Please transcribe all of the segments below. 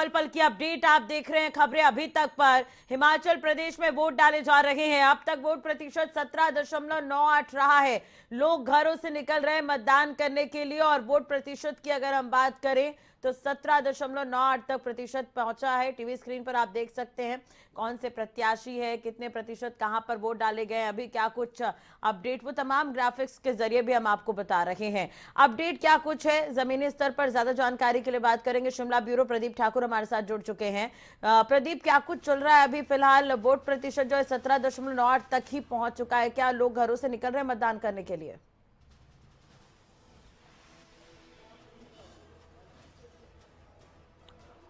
पल पल की अपडेट आप देख रहे हैं खबरें अभी तक पर। हिमाचल प्रदेश में वोट डाले जा रहे हैं। अब तक वोट प्रतिशत 17.98 रहा है। लोग घरों से निकल रहे हैं मतदान करने के लिए और वोट प्रतिशत की अगर हम बात करें तो 17.98 तक प्रतिशत पहुंचा है। टीवी स्क्रीन पर आप देख सकते हैं कौन से प्रत्याशी है, कितने प्रतिशत कहां पर वोट डाले गए, अभी क्या कुछ अपडेट, वो तमाम ग्राफिक्स के जरिए भी हम आपको बता रहे हैं। अपडेट क्या कुछ है जमीनी स्तर पर, ज्यादा जानकारी के लिए बात करेंगे। शिमला ब्यूरो प्रदीप ठाकुर हमारे साथ जुड़ चुके हैं। प्रदीप, क्या कुछ चल रहा है अभी फिलहाल? वोट प्रतिशत जो है 17.98 तक ही पहुंच चुका है। क्या लोग घरों से निकल रहे हैं मतदान करने के लिए?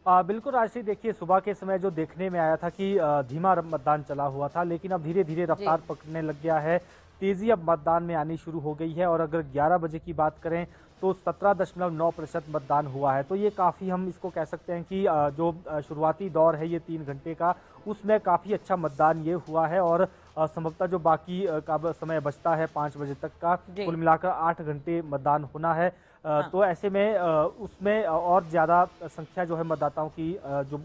बिल्कुल राशि, देखिए सुबह के समय जो देखने में आया था कि धीमा मतदान चला हुआ था, लेकिन अब धीरे धीरे जी। रफ्तार पकड़ने लग गया है। तेजी अब मतदान में आनी शुरू हो गई है और अगर 11 बजे की बात करें तो 17.9% मतदान हुआ है। तो ये काफ़ी, हम इसको कह सकते हैं कि जो शुरुआती दौर है ये 3 घंटे का, उसमें काफ़ी अच्छा मतदान ये हुआ है। और संभवतः जो बाकी का समय बचता है 5 बजे तक का, जी। कुल मिलाकर 8 घंटे मतदान होना है। हाँ। तो ऐसे में उसमें और ज़्यादा संख्या जो है मतदाताओं की, जो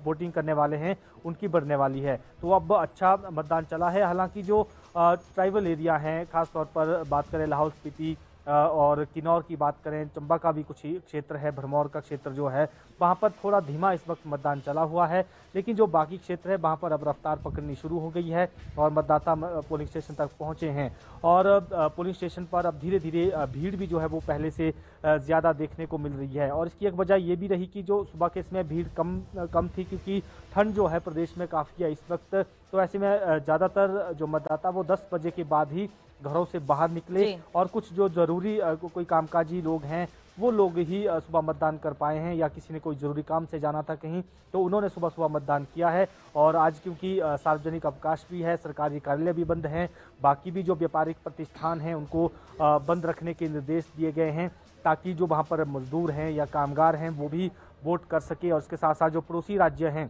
वोटिंग करने वाले हैं उनकी बढ़ने वाली है। तो अब अच्छा मतदान चला है। हालांकि जो ट्राइबल एरिया हैं, खासतौर पर बात करें लाहौल स्पीति और किन्नौर की बात करें, चंबा का भी कुछ ही क्षेत्र है, भरमौर का क्षेत्र जो है, वहाँ पर थोड़ा धीमा इस वक्त मतदान चला हुआ है। लेकिन जो बाकी क्षेत्र है वहाँ पर अब रफ्तार पकड़नी शुरू हो गई है और मतदाता पोलिंग स्टेशन तक पहुँचे हैं। और पोलिंग स्टेशन पर अब धीरे धीरे भीड़ भी जो है वो पहले से ज़्यादा देखने को मिल रही है। और इसकी एक वजह ये भी रही कि जो सुबह के समय भीड़ कम थी, क्योंकि ठंड जो है प्रदेश में काफ़ी है इस वक्त। तो ऐसे में ज़्यादातर जो मतदाता वो 10 बजे के बाद ही घरों से बाहर निकले जी। और कुछ जो ज़रूरी कोई कामकाजी लोग हैं वो लोग ही सुबह मतदान कर पाए हैं, या किसी ने कोई ज़रूरी काम से जाना था कहीं तो उन्होंने सुबह सुबह मतदान किया है। और आज क्योंकि सार्वजनिक अवकाश भी है, सरकारी कार्यालय भी बंद हैं, बाकी भी जो व्यापारिक प्रतिष्ठान हैं उनको बंद रखने के निर्देश दिए गए हैं, ताकि जो वहाँ पर मजदूर हैं या कामगार हैं वो भी वोट कर सके। और उसके साथ साथ जो पड़ोसी राज्य हैं,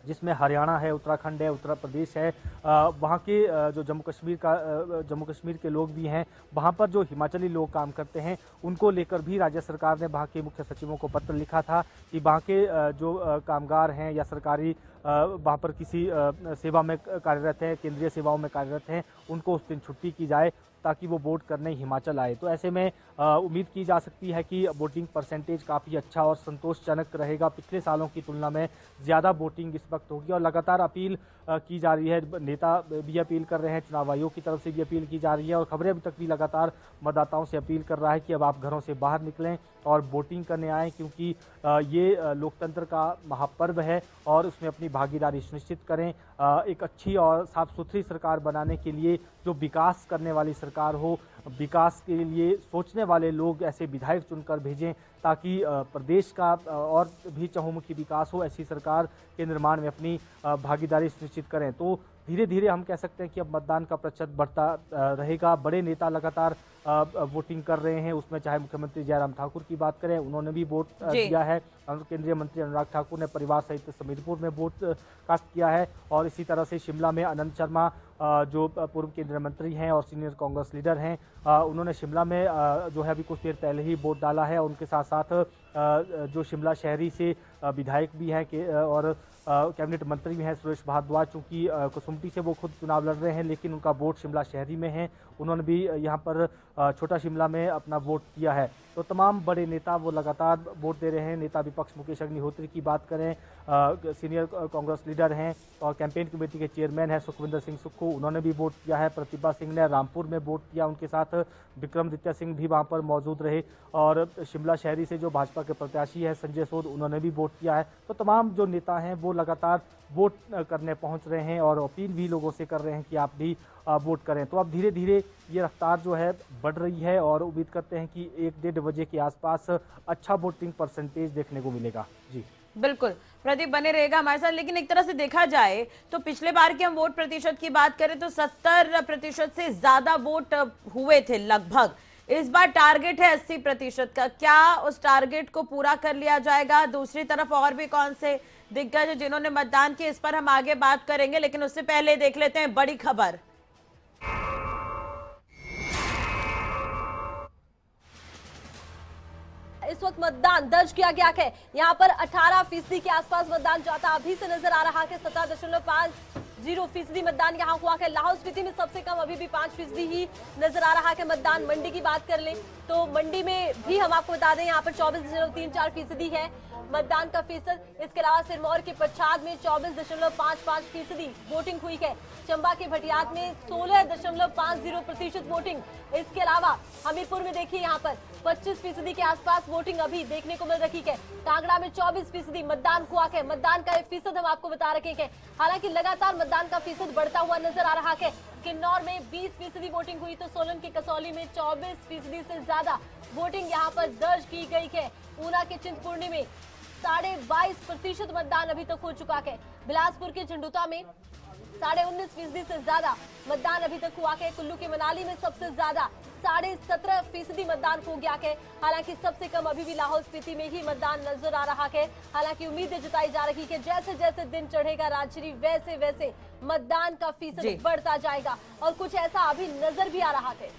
जिसमें हरियाणा है, उत्तराखंड है, उत्तर प्रदेश है, वहाँ के जो जम्मू कश्मीर के लोग भी हैं, वहाँ पर जो हिमाचली लोग काम करते हैं उनको लेकर भी राज्य सरकार ने वहाँ के मुख्य सचिवों को पत्र लिखा था कि वहाँ के जो कामगार हैं या सरकारी वहाँ पर किसी सेवा में कार्यरत है, केंद्रीय सेवाओं में कार्यरत हैं, उनको उस दिन छुट्टी की जाए ताकि वो वोट करने हिमाचल आए। तो ऐसे में उम्मीद की जा सकती है कि वोटिंग परसेंटेज काफ़ी अच्छा और संतोषजनक रहेगा। पिछले सालों की तुलना में ज़्यादा वोटिंग इस वक्त होगी और लगातार अपील की जा रही है, नेता भी अपील कर रहे हैं, चुनाव आयोग की तरफ से भी अपील की जा रही है और खबरें अभी तक भी लगातार मतदाताओं से अपील कर रहा है कि अब आप घरों से बाहर निकलें और वोटिंग करने आएँ, क्योंकि ये लोकतंत्र का महापर्व है और उसमें अपनी भागीदारी सुनिश्चित करें। एक अच्छी और साफ सुथरी सरकार बनाने के लिए, जो विकास करने वाली सरकार हो, विकास के लिए सोचने वाले लोग ऐसे विधायक चुनकर भेजें ताकि प्रदेश का और भी चहुमुखी विकास हो। ऐसी सरकार के निर्माण में अपनी भागीदारी सुनिश्चित करें। तो धीरे धीरे हम कह सकते हैं कि अब मतदान का प्रतिशत बढ़ता रहेगा। बड़े नेता लगातार वोटिंग कर रहे हैं, उसमें चाहे मुख्यमंत्री जयराम ठाकुर की बात करें, उन्होंने भी वोट दिया है। केंद्रीय मंत्री अनुराग ठाकुर ने परिवार सहित समीरपुर में वोट कास्ट किया है। और इसी तरह से शिमला में अनंत शर्मा, जो पूर्व केंद्रीय मंत्री हैं और सीनियर कांग्रेस लीडर हैं, उन्होंने शिमला में जो है अभी कुछ देर पहले ही वोट डाला है। उनके साथ साथ जो शिमला शहरी से विधायक भी हैं और कैबिनेट मंत्री भी हैं सुरेश भारद्वाज, चूँकि कुसुम्पटी से वो खुद चुनाव लड़ रहे हैं लेकिन उनका वोट शिमला शहरी में है, उन्होंने भी यहाँ पर छोटा शिमला में अपना वोट दिया है। तो तमाम बड़े नेता वो लगातार वोट दे रहे हैं। नेता विपक्ष मुकेश अग्निहोत्री की बात करें, सीनियर कांग्रेस लीडर हैं और कैंपेन कमेटी के चेयरमैन हैं सुखविंदर सिंह सुक्खू, उन्होंने भी वोट किया है। प्रतिभा सिंह ने रामपुर में वोट किया, उनके साथ विक्रमादित्य सिंह भी वहाँ पर मौजूद रहे। और शिमला शहरी से जो भाजपा के प्रत्याशी है संजय सोध, उन्होंने भी वोट किया है। तो तमाम जो नेता हैं वो लगातार वोट करने पहुंच रहे हैं और अपील भी लोगों से कर रहे हैं कि आप भी वोट करें। तो अब धीरे धीरे ये रफ्तार जो है बढ़ रही है और उम्मीद करते हैं कि 1-1.5 बजे के आसपास अच्छा वोटिंग परसेंटेज देखने को मिलेगा। जी बिल्कुल, प्रदीप बने रहेगा हमारे साथ। लेकिन एक तरह से देखा जाए तो पिछले बार की हम वोट प्रतिशत की बात करें तो 70% से ज्यादा वोट हुए थे लगभग। इस बार टारगेट है 80% का। क्या उस टारगेट को पूरा कर लिया जाएगा? दूसरी तरफ और भी कौन से दिग्गज जिन्होंने मतदान किया, इस पर हम आगे बात करेंगे, लेकिन उससे पहले देख लेते हैं बड़ी खबर। इस वक्त मतदान दर्ज किया गया है। यहाँ पर 18% के आसपास मतदान जाता अभी से नजर आ रहा है। 17.50% मतदान यहाँ हुआ है। लाहौल स्पीति में सबसे कम अभी भी 5% ही नजर आ रहा है मतदान। मंडी की बात कर लें तो मंडी में भी हम आपको बता दें यहाँ पर 24.34% है मतदान का फीसद। इसके अलावा सिरमौर के पच्छाद में 24.55% वोटिंग हुई है। चंबा के भटियात में 16.50% वोटिंग। इसके अलावा हमीरपुर में देखिए यहाँ पर 25% के आसपास वोटिंग अभी देखने को मिल रही है। कांगड़ा में 24% मतदान हुआ है। मतदान का फीसद हम आपको बता रखे हैं। हालांकि लगातार मतदान का फीसद बढ़ता हुआ नजर आ रहा है। किन्नौर में 20% वोटिंग हुई तो सोलन के कसौली में 24% से ज्यादा वोटिंग यहाँ पर दर्ज की गई है। ऊना के चिंतपूर्णी में 22.5% मतदान अभी तक हो चुका है। बिलासपुर के झंडुता में 19.5% से ज्यादा मतदान अभी तक हुआ है। कुल्लू के मनाली में सबसे ज्यादा 17.5% मतदान हो गया है। हालांकि सबसे कम अभी भी लाहौल स्पीति में ही मतदान नजर आ रहा है। हालांकि उम्मीदें जताई जा रही है जैसे जैसे दिन चढ़ेगा राजश्री वैसे वैसे मतदान का फीसद बढ़ता जाएगा और कुछ ऐसा अभी नजर भी आ रहा है।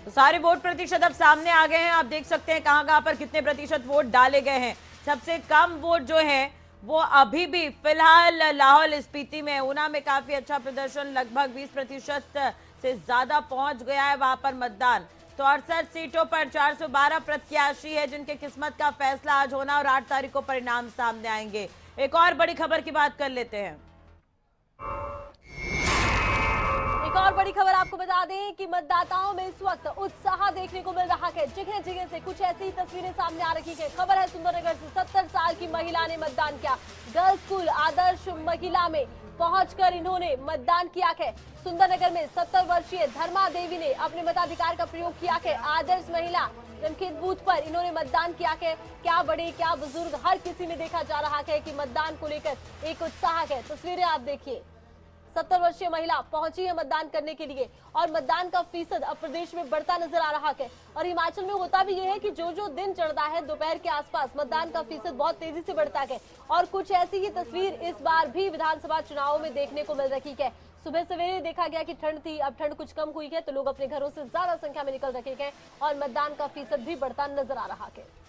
तो सारे वोट प्रतिशत अब सामने आ गए हैं। आप देख सकते हैं कहां पर कितने प्रतिशत वोट डाले गए हैं। सबसे कम वोट जो है वो अभी भी फिलहाल लाहौल स्पीति में, ऊना में काफी अच्छा प्रदर्शन, लगभग 20% से ज्यादा पहुंच गया है वहां पर मतदान। तो 68 सीटों पर 412 प्रत्याशी है जिनके किस्मत का फैसला आज होना और 8 तारीख को परिणाम सामने आएंगे। एक और बड़ी खबर की बात कर लेते हैं। एक और बड़ी खबर आपको बता दें कि मतदाताओं में इस वक्त उत्साह देखने को मिल रहा है। जगह जगह से कुछ ऐसी तस्वीरें सामने आ रही है। खबर है सुंदरनगर से 70 साल की महिला ने मतदान किया। गर्ल्स स्कूल आदर्श महिला में पहुंचकर इन्होंने मतदान किया है। सुंदरनगर में 70 वर्षीय धर्मा देवी ने अपने मताधिकार का प्रयोग किया है। आदर्श महिला नमकीन बूथ पर इन्होंने मतदान किया है। क्या बड़े क्या बुजुर्ग हर किसी में देखा जा रहा है कि मतदान को लेकर एक उत्साह है। तस्वीरें आप देखिए, 70 वर्षीय महिला पहुंची है मतदान करने के लिए और मतदान का फीसद अब प्रदेश में बढ़ता नजर आ रहा है। और हिमाचल में होता भी यह है कि जो जो दिन चढ़ता है दोपहर के आसपास मतदान का फीसद बहुत तेजी से बढ़ता है। और कुछ ऐसी ही तस्वीर इस बार भी विधानसभा चुनावों में देखने को मिल रही है। सुबह सवेरे देखा गया कि ठंड थी, अब ठंड कुछ कम हुई है तो लोग अपने घरों से ज्यादा संख्या में निकल रहे हैं और मतदान का फीसद भी बढ़ता नजर आ रहा है।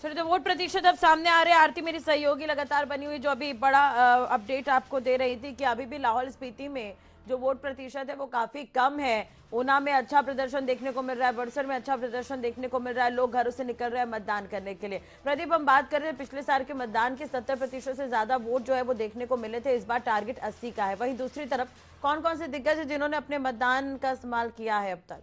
चलिए, तो वोट प्रतिशत अब सामने आ रहे हैं। आरती मेरी सहयोगी लगातार बनी हुई जो अभी बड़ा अपडेट आपको दे रही थी कि अभी भी लाहौल स्पीति में जो वोट प्रतिशत है वो काफी कम है। ऊना में अच्छा प्रदर्शन देखने को मिल रहा है, बड़सर में अच्छा प्रदर्शन देखने को मिल रहा है, लोग घरों से निकल रहे हैं मतदान करने के लिए। प्रदीप, हम बात कर रहे हैं पिछले साल के मतदान के 70% से ज्यादा वोट जो है वो देखने को मिले थे। इस बार टारगेट 80 का है। वहीं दूसरी तरफ कौन कौन से दिग्गज है जिन्होंने अपने मतदान का इस्तेमाल किया है अब तक?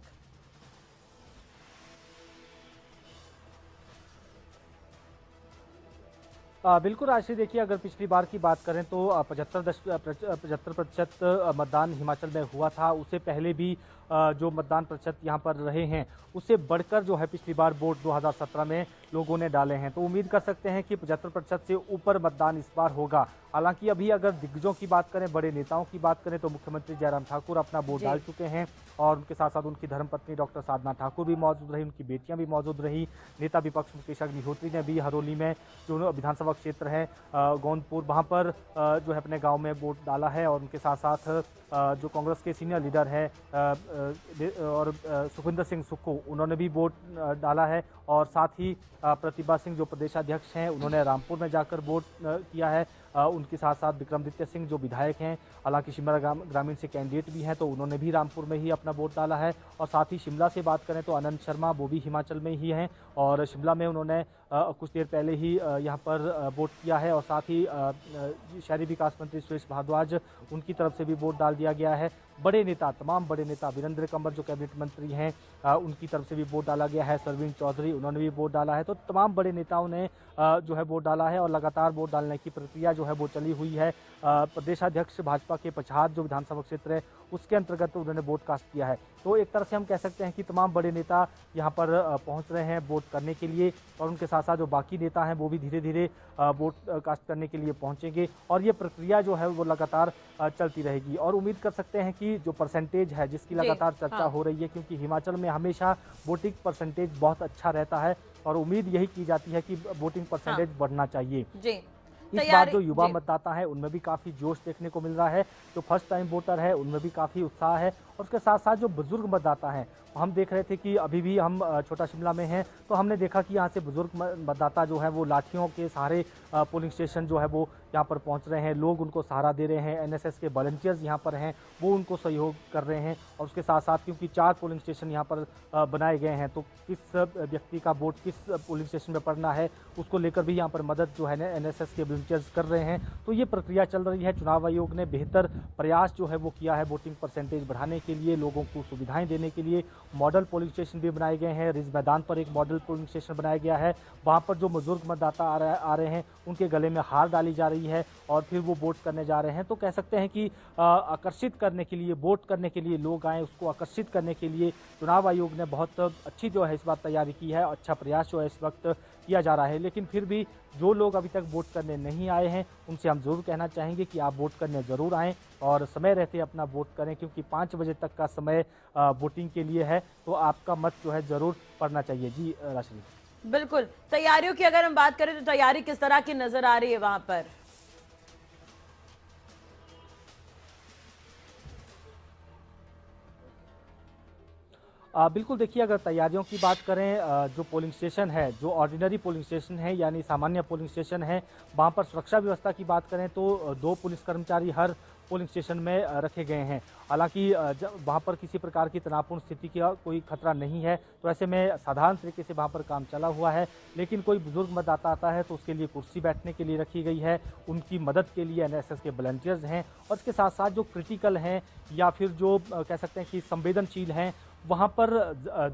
बिल्कुल राशि, देखिए अगर पिछली बार की बात करें तो 75% मतदान हिमाचल में हुआ था। उससे पहले भी जो मतदान प्रतिशत यहाँ पर रहे हैं उससे बढ़कर जो है पिछली बार वोट 2017 में लोगों ने डाले हैं। तो उम्मीद कर सकते हैं कि 75% से ऊपर मतदान इस बार होगा। हालांकि अभी अगर दिग्गजों की बात करें, बड़े नेताओं की बात करें तो मुख्यमंत्री जयराम ठाकुर अपना वोट डाल चुके हैं और उनके साथ साथ उनकी धर्मपत्नी डॉक्टर साधना ठाकुर भी मौजूद रही, उनकी बेटियां भी मौजूद रही। नेता विपक्ष मुकेश अग्निहोत्री ने भी हरोली में जो विधानसभा क्षेत्र है गोंदपुर, वहां पर जो है अपने गांव में वोट डाला है। और उनके साथ साथ जो कांग्रेस के सीनियर लीडर है और सुखविंदर सिंह सुक्खू, उन्होंने भी वोट डाला है। और साथ ही प्रतिभा सिंह जो प्रदेशाध्यक्ष हैं उन्होंने रामपुर में जाकर वोट किया है। उनके साथ साथ विक्रमादित्य सिंह जो विधायक हैं, हालांकि शिमला ग्रामीण से कैंडिडेट भी हैं, तो उन्होंने भी रामपुर में ही अपना वोट डाला है। और साथ ही शिमला से बात करें तो अनंत शर्मा, वो भी हिमाचल में ही हैं और शिमला में उन्होंने कुछ देर पहले ही यहाँ पर वोट किया है। और साथ ही शहरी विकास मंत्री सुरेश भारद्वाज, उनकी तरफ से भी वोट डाल दिया गया है। बड़े नेता, तमाम बड़े नेता, वीरेंद्र कंवर जो कैबिनेट मंत्री हैं उनकी तरफ से भी वोट डाला गया है। सरवीन चौधरी, उन्होंने भी वोट डाला है। तो तमाम बड़े नेताओं ने जो है वोट डाला है और लगातार वोट डालने की प्रक्रिया जो है वो चली हुई है। प्रदेशाध्यक्ष भाजपा के पच्छाद जो विधानसभा क्षेत्र है उसके अंतर्गत उन्होंने वोट कास्ट किया है। तो एक तरह से हम कह सकते हैं कि तमाम बड़े नेता यहाँ पर पहुँच रहे हैं वोट करने के लिए और उनके साथ साथ जो बाकी नेता हैं वो भी धीरे धीरे वोट कास्ट करने के लिए पहुँचेंगे और ये प्रक्रिया जो है वो लगातार चलती रहेगी। और उम्मीद कर सकते हैं कि जो परसेंटेज है जिसकी लगातार चर्चा हो रही है, क्योंकि हिमाचल में हमेशा वोटिंग परसेंटेज बहुत अच्छा रहता है और उम्मीद यही की जाती है कि वोटिंग परसेंटेज बढ़ना चाहिए। इस बार जो युवा मतदाता है उनमें भी काफी जोश देखने को मिल रहा है। जो फर्स्ट टाइम वोटर है उनमें भी काफी उत्साह है और उसके साथ साथ जो बुजुर्ग मतदाता हैं, हम देख रहे थे कि अभी भी हम छोटा शिमला में हैं, तो हमने देखा कि यहाँ से बुजुर्ग मतदाता जो है वो लाठियों के सहारे पोलिंग स्टेशन जो है वो यहाँ पर पहुँच रहे हैं। लोग उनको सहारा दे रहे हैं, एनएसएस के वॉलंटियर्स यहाँ पर हैं, वो उनको सहयोग कर रहे हैं। और उसके साथ साथ क्योंकि 4 पोलिंग स्टेशन यहाँ पर बनाए गए हैं, तो किस व्यक्ति का वोट किस पोलिंग स्टेशन में पड़ना है, उसको लेकर भी यहाँ पर मदद जो है एनएसएस के वॉलंटियर्स कर रहे हैं। तो ये प्रक्रिया चल रही है। चुनाव आयोग ने बेहतर प्रयास जो है वो किया है वोटिंग परसेंटेज बढ़ाने के लिए, लोगों को सुविधाएं देने के लिए। मॉडल पोलिंग स्टेशन भी बनाए गए हैं। रिज मैदान पर एक मॉडल पोलिंग स्टेशन बनाया गया है। वहाँ पर जो बुजुर्ग मतदाता आ रहे हैं, उनके गले में हार डाली जा रही है और फिर वो वोट करने जा रहे हैं। तो कह सकते हैं कि आकर्षित करने के लिए, वोट करने के लिए लोग आए, उसको आकर्षित करने के लिए चुनाव आयोग ने बहुत अच्छी जो है इस बार तैयारी की है। अच्छा प्रयास जो है इस वक्त किया जा रहा है। लेकिन फिर भी जो लोग अभी तक वोट करने नहीं आए हैं, उनसे हम जरूर कहना चाहेंगे कि आप वोट करने ज़रूर आएँ और समय रहते अपना वोट करें, क्योंकि 5 बजे तक का समय वोटिंग के लिए है। तो आपका मत जो है ज़रूर पड़ना चाहिए। जी राशि। बिल्कुल, तैयारियों की अगर हम बात करें तो तैयारी किस तरह की नजर आ रही है वहां पर? बिल्कुल, देखिए अगर तैयारियों की बात करें, जो पोलिंग स्टेशन है, जो ऑर्डिनरी पोलिंग स्टेशन है यानी सामान्य पोलिंग स्टेशन है, वहाँ पर सुरक्षा व्यवस्था की बात करें तो 2 पुलिस कर्मचारी हर पोलिंग स्टेशन में रखे गए हैं। हालांकि वहाँ पर किसी प्रकार की तनावपूर्ण स्थिति का कोई खतरा नहीं है, तो ऐसे में साधारण तरीके से वहाँ पर काम चला हुआ है। लेकिन कोई बुजुर्ग मतदाता आता है तो उसके लिए कुर्सी बैठने के लिए रखी गई है, उनकी मदद के लिए एनएसएस के वॉलंटियर्स हैं। और इसके साथ साथ जो क्रिटिकल हैं या फिर जो कह सकते हैं कि संवेदनशील हैं, वहाँ पर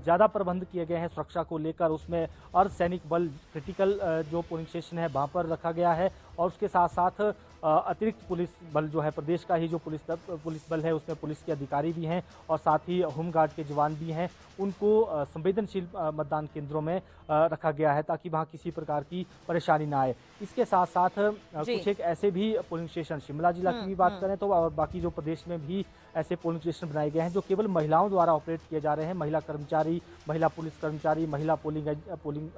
ज़्यादा प्रबंध किए गए हैं सुरक्षा को लेकर। उसमें अर्धसैनिक बल, क्रिटिकल जो पोलिंग स्टेशन है वहाँ पर रखा गया है। और उसके साथ साथ अतिरिक्त पुलिस बल जो है, प्रदेश का ही जो पुलिस बल है, उसमें पुलिस के अधिकारी भी हैं और साथ ही होमगार्ड के जवान भी हैं। उनको संवेदनशील मतदान केंद्रों में रखा गया है ताकि वहाँ किसी प्रकार की परेशानी ना आए। इसके साथ साथ कुछ एक ऐसे भी पोलिंग स्टेशन, शिमला जिला की भी बात करें तो बाकी जो प्रदेश में भी ऐसे पोलिंग स्टेशन बनाए गए हैं जो केवल महिलाओं द्वारा ऑपरेट किए जा रहे हैं। महिला कर्मचारी, महिला पुलिस कर्मचारी, महिला पोलिंग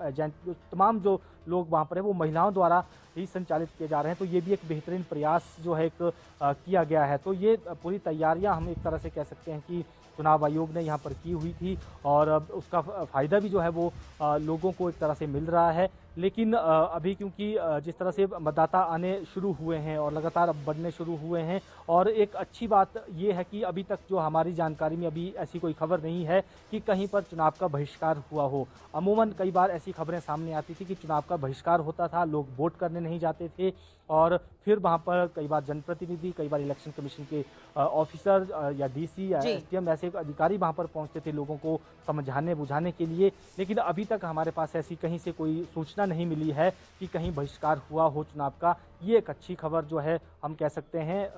एजेंट, तमाम जो लोग वहाँ पर हैं वो महिलाओं द्वारा ही संचालित किए जा रहे हैं। तो ये भी एक बेहतरीन प्रयास जो है एक किया गया है। तो ये पूरी तैयारियां हम एक तरह से कह सकते हैं कि चुनाव आयोग ने यहाँ पर की हुई थी और उसका फ़ायदा भी जो है वो लोगों को एक तरह से मिल रहा है। लेकिन अभी क्योंकि जिस तरह से मतदाता आने शुरू हुए हैं और लगातार अब बढ़ने शुरू हुए हैं, और एक अच्छी बात ये है कि अभी तक जो हमारी जानकारी में अभी ऐसी कोई खबर नहीं है कि कहीं पर चुनाव का बहिष्कार हुआ हो। अमूमन कई बार ऐसी खबरें सामने आती थी कि चुनाव का बहिष्कार होता था, लोग वोट करने नहीं जाते थे और फिर वहाँ पर कई बार जनप्रतिनिधि, कई बार इलेक्शन कमीशन के ऑफिसर या डीसी या एसडीएम ऐसे अधिकारी वहाँ पर पहुँचते थे लोगों को समझाने बुझाने के लिए। लेकिन अभी तक हमारे पास ऐसी कहीं से कोई सूचना नहीं मिली है कि कहीं बहिष्कार हुआ हो चुनाव का। ये एक अच्छी खबर जो है हम कह सकते हैं,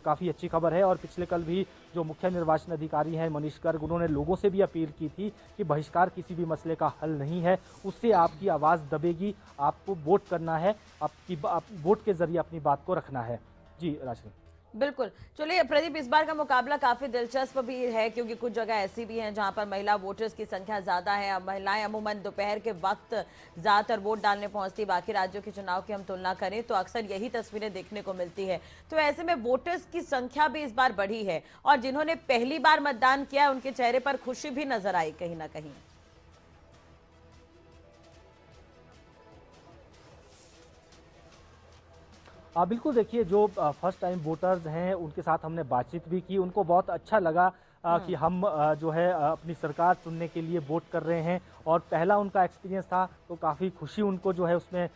काफ़ी अच्छी खबर है। और पिछले कल भी जो मुख्य निर्वाचन अधिकारी हैं मनीष गर्ग, उन्होंने लोगों से भी अपील की थी कि बहिष्कार किसी भी मसले का हल नहीं है, उससे आपकी आवाज़ दबेगी, आपको वोट करना है, आप वोट के जरिए अपनी बात को रखना है। जी राशि। बिल्कुल, चलिए प्रदीप, इस बार का मुकाबला काफी दिलचस्प भी है क्योंकि कुछ जगह ऐसी भी हैं जहां पर महिला वोटर्स की संख्या ज्यादा है। अब महिलाएं अमूमन दोपहर के वक्त ज्यादातर वोट डालने पहुंचती। बाकी राज्यों के चुनाव की हम तुलना करें तो अक्सर यही तस्वीरें देखने को मिलती है। तो ऐसे में वोटर्स की संख्या भी इस बार बढ़ी है और जिन्होंने पहली बार मतदान किया उनके चेहरे पर खुशी भी नजर आई कहीं ना कहीं। बिल्कुल, देखिए जो फर्स्ट टाइम वोटर्स हैं उनके साथ हमने बातचीत भी की, उनको बहुत अच्छा लगा कि हम जो है अपनी सरकार चुनने के लिए वोट कर रहे हैं। और पहला उनका एक्सपीरियंस था तो काफ़ी खुशी उनको जो है उसमें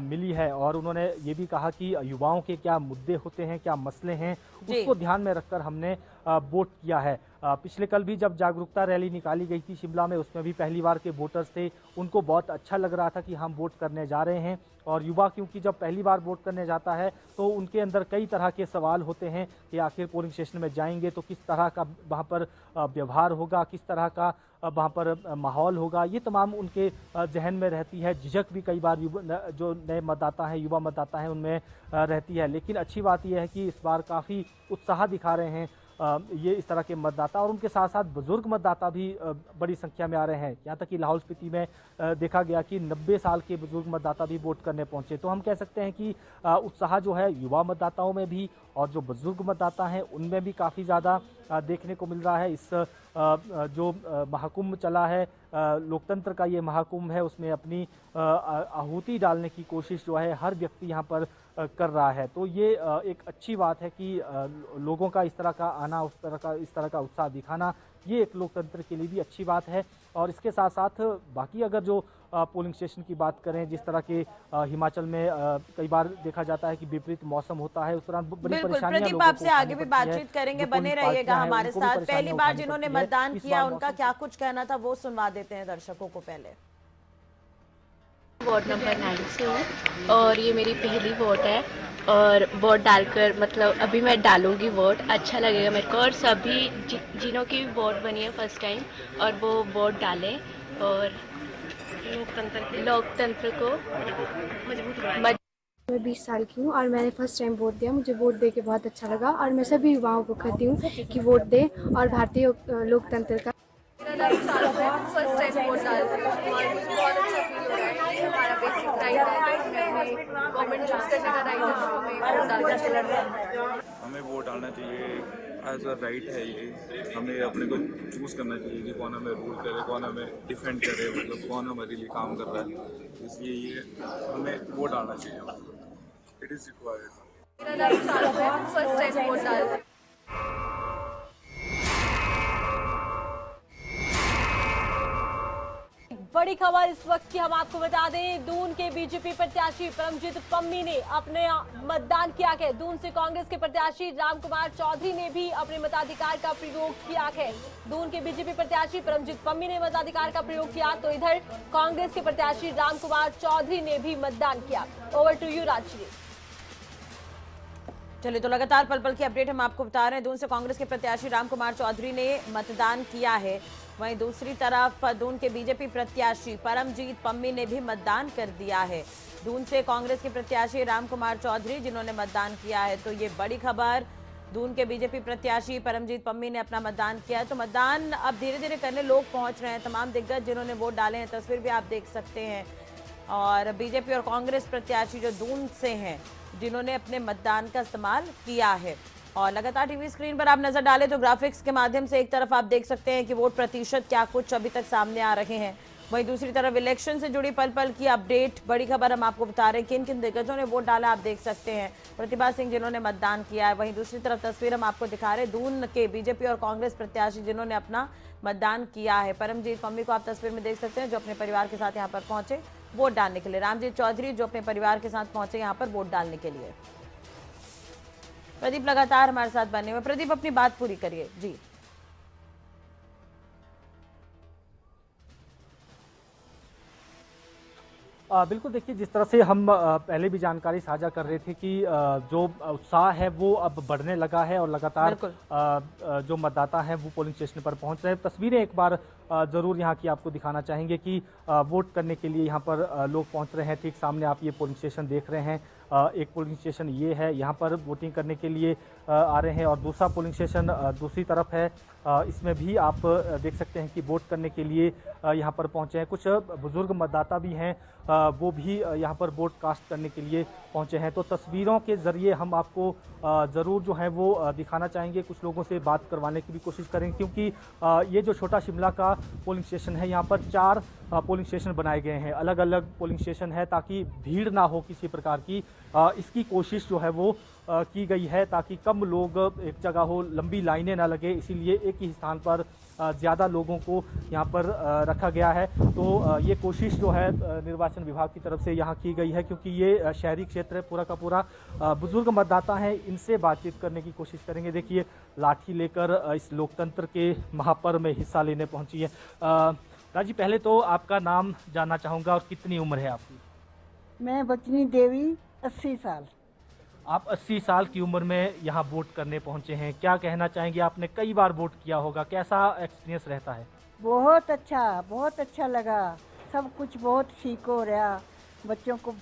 मिली है। और उन्होंने ये भी कहा कि युवाओं के क्या मुद्दे होते हैं, क्या मसले हैं, उसको ध्यान में रखकर हमने वोट किया है। पिछले कल भी जब जागरूकता रैली निकाली गई थी शिमला में, उसमें भी पहली बार के वोटर्स थे, उनको बहुत अच्छा लग रहा था कि हम वोट करने जा रहे हैं। और युवा क्योंकि जब पहली बार वोट करने जाता है तो उनके अंदर कई तरह के सवाल होते हैं कि आखिर पोलिंग स्टेशन में जाएंगे तो किस तरह का वहाँ पर व्यवहार होगा, किस तरह का वहाँ पर माहौल होगा, ये तमाम उनके जहन में रहती है। झिझक भी कई बार जो नए मतदाता हैं, युवा मतदाता हैं, उनमें रहती है। लेकिन अच्छी बात यह है कि इस बार काफ़ी उत्साह दिखा रहे हैं ये इस तरह के मतदाता और उनके साथ साथ बुजुर्ग मतदाता भी बड़ी संख्या में आ रहे हैं। यहाँ तक कि लाहौल स्पीति में देखा गया कि 90 साल के बुजुर्ग मतदाता भी वोट करने पहुंचे। तो हम कह सकते हैं कि उत्साह जो है युवा मतदाताओं में भी और जो बुजुर्ग मतदाता हैं उनमें भी काफ़ी ज़्यादा देखने को मिल रहा है। इस जो महाकुंभ चला है, लोकतंत्र का ये महाकुंभ है, उसमें अपनी आहुति डालने की कोशिश जो है हर व्यक्ति यहाँ पर कर रहा है। तो ये एक अच्छी बात है कि लोगों का इस तरह का आना, इस तरह का उत्साह दिखाना, ये एक लोकतंत्र के लिए भी अच्छी बात है। और इसके साथ साथ बाकी अगर जो पोलिंग स्टेशन की बात करें, जिस तरह के हिमाचल में कई बार देखा जाता है कि विपरीत मौसम होता है, उस दौरान बड़ी परेशानियां प्रदीप, आपसे आगे भी बातचीत करेंगे, बने रहिएगा हमारे साथ। पहली बार जिन्होंने मतदान किया उनका क्या कुछ कहना था वो सुनवा देते हैं दर्शकों को। पहले वार्ड नंबर 9 से हूँ और ये मेरी पहली वोट है और वोट डालकर मतलब अभी मैं डालूंगी वोट, अच्छा लगेगा मेरे को। और सभी जिन्हों की वोट बनी है फर्स्ट टाइम और वो वोट डालें और लोकतंत्र को मजबूत बनाएं। मैं 20 साल की हूँ और मैंने फर्स्ट टाइम वोट दिया। मुझे वोट दे के बहुत अच्छा लगा और मैं सभी युवाओं को कहती हूँ कि वोट दें और भारतीय लोकतंत्र का फर्स्ट टाइम वोट डाल रही हूँ और मुझे बहुत अच्छा फील हो रहा है। हमारा बेसिक राइट है, गवर्नमेंट चूज करने का राइट है, तो हमें वोट डालना चाहिए। हमें वोट डालना चाहिए, एज अ राइट है ये। हमें अपने को चूज़ करना चाहिए कि कौन हमें रूल करे, कौन हमें डिफेंड करे, मतलब कौन हमारे लिए काम कर रहा है। इसलिए ये हमें वोट डालना चाहिए, इट इज़ रिक्वायर्ड। मेरा नाम शाहरुख है, फर्स्ट टाइम वोट डाल रही हूँ। बड़ी खबर इस वक्त की हम आपको बता दें, दून के बीजेपी प्रत्याशी परमजीत पम्मी ने अपने मतदान किया है। दून से कांग्रेस के प्रत्याशी रामकुमार चौधरी ने भी अपने मताधिकार का प्रयोग किया है। दून के बीजेपी प्रत्याशी परमजीत पम्मी ने मताधिकार का प्रयोग किया तो इधर कांग्रेस के प्रत्याशी रामकुमार चौधरी ने भी मतदान किया। Over to you Rajshree. चलिए, तो लगातार पल पल की अपडेट हम आपको बता रहे हैं। दून से कांग्रेस के प्रत्याशी रामकुमार चौधरी ने मतदान किया है, वहीं दूसरी तरफ दून के बीजेपी प्रत्याशी परमजीत पम्मी ने भी मतदान कर दिया है। दून से कांग्रेस के प्रत्याशी रामकुमार चौधरी जिन्होंने मतदान किया है, तो ये बड़ी खबर। दून के बीजेपी प्रत्याशी परमजीत पम्मी ने अपना मतदान किया है, तो मतदान अब धीरे धीरे करने लोग पहुंच रहे हैं। तमाम दिग्गज जिन्होंने वोट डाले हैं, तस्वीर भी आप देख सकते हैं। और बीजेपी और कांग्रेस प्रत्याशी जो दून से हैं, जिन्होंने अपने मतदान का इस्तेमाल किया है। और लगातार टीवी स्क्रीन पर आप नजर डालें तो ग्राफिक्स के माध्यम से एक तरफ आप देख सकते हैं कि वोट प्रतिशत क्या कुछ अभी तक सामने आ रहे हैं, वहीं दूसरी तरफ इलेक्शन से जुड़ी पल पल की अपडेट, बड़ी खबर हम आपको बता रहे हैं। किन किन दिग्गजों ने वोट डाला आप देख सकते हैं। प्रतिभा सिंह जिन्होंने मतदान किया है, वहीं दूसरी तरफ तस्वीर हम आपको दिखा रहे हैं दून के बीजेपी और कांग्रेस प्रत्याशी जिन्होंने अपना मतदान किया है। परमजीत पम्मी को आप तस्वीर में देख सकते हैं जो अपने परिवार के साथ यहाँ पर पहुंचे वोट डालने के लिए। रामजीत चौधरी जो अपने परिवार के साथ पहुंचे यहाँ पर वोट डालने के लिए। प्रदीप लगातार हमारे साथ बने हुए। प्रदीप, अपनी बात पूरी करिए जी। बिल्कुल, देखिए जिस तरह से हम पहले भी जानकारी साझा कर रहे थे कि जो उत्साह है वो अब बढ़ने लगा है और लगातार जो मतदाता हैं वो पोलिंग स्टेशन पर पहुंच रहे हैं। तस्वीरें एक बार ज़रूर यहाँ की आपको दिखाना चाहेंगे कि वोट करने के लिए यहाँ पर लोग पहुंच रहे हैं। ठीक सामने आप ये पोलिंग स्टेशन देख रहे हैं। एक पोलिंग स्टेशन ये है, यहाँ पर वोटिंग करने के लिए आ रहे हैं और दूसरा पोलिंग स्टेशन दूसरी तरफ है। इसमें भी आप देख सकते हैं कि वोट करने के लिए यहाँ पर पहुँचे हैं। कुछ बुजुर्ग मतदाता भी हैं, वो भी यहाँ पर वोट कास्ट करने के लिए पहुँचे हैं। तो तस्वीरों के ज़रिए हम आपको ज़रूर जो है वो दिखाना चाहेंगे, कुछ लोगों से बात करवाने की भी कोशिश करेंगे, क्योंकि ये जो छोटा शिमला का पोलिंग स्टेशन है, यहाँ पर 4 पोलिंग स्टेशन बनाए गए हैं, अलग अलग पोलिंग स्टेशन है ताकि भीड़ ना हो किसी प्रकार की। इसकी कोशिश जो है वो की गई है ताकि कम लोग एक जगह हो, लंबी लाइनें ना लगे, इसीलिए एक ही स्थान पर ज़्यादा लोगों को यहाँ पर रखा गया है। तो ये कोशिश जो है निर्वाचन विभाग की तरफ से यहाँ की गई है, क्योंकि ये शहरी क्षेत्र है पूरा का पूरा। बुजुर्ग मतदाता हैं, इनसे बातचीत करने की कोशिश करेंगे। देखिए लाठी लेकर इस लोकतंत्र के महापर्व में हिस्सा लेने पहुँची है। राजी, पहले तो आपका नाम जानना चाहूँगा और कितनी उम्र है आपकी? मैं बचनी देवी, 80 साल। आप 80 साल की उम्र में यहाँ वोट करने पहुँचे हैं, क्या कहना चाहेंगे? आपने कई बार वोट किया होगा, कैसा एक्सपीरियंस रहता है? बहुत अच्छा लगा। सब कुछ बहुत सीख हो रहा, बच्चों को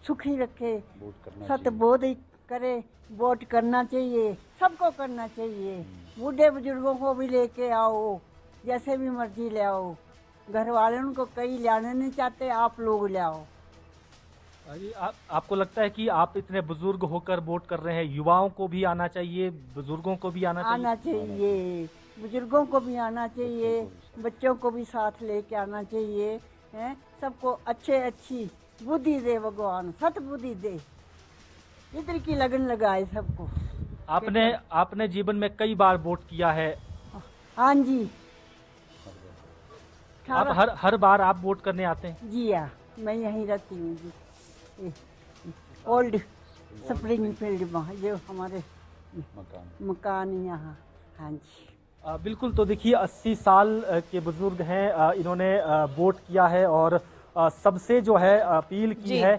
सुखी रखे, सत बोध करे, वोट करना चाहिए, सबको करना चाहिए। बूढ़े बुजुर्गों को भी लेके आओ, जैसे भी मर्जी ले आओ। घर वाले उनको कहीं लाने नहीं चाहते, आप लोग ले आओ। आपको लगता है कि आप इतने बुजुर्ग होकर वोट कर रहे हैं, युवाओं को भी आना चाहिए, बुजुर्गों को भी आना चाहिए? बुजुर्गों को भी आना चाहिए, बच्चों को भी साथ लेके आना चाहिए। हैं, सबको अच्छी बुद्धि दे भगवान, सत बुद्धि दे, इधर की लगन लगाए सबको। आपने जीवन में कई बार वोट किया है? हाँ जी। आप हर बार आप वोट करने आते हैं? जी हाँ, मैं यहीं रहती हूँ जी, ओल्ड स्प्रिंग फील्ड में, जो हमारे मकान यहाँ। हाँ जी। बिल्कुल, तो देखिए 80 साल के बुजुर्ग हैं, इन्होंने वोट किया है और सबसे जो है अपील की है।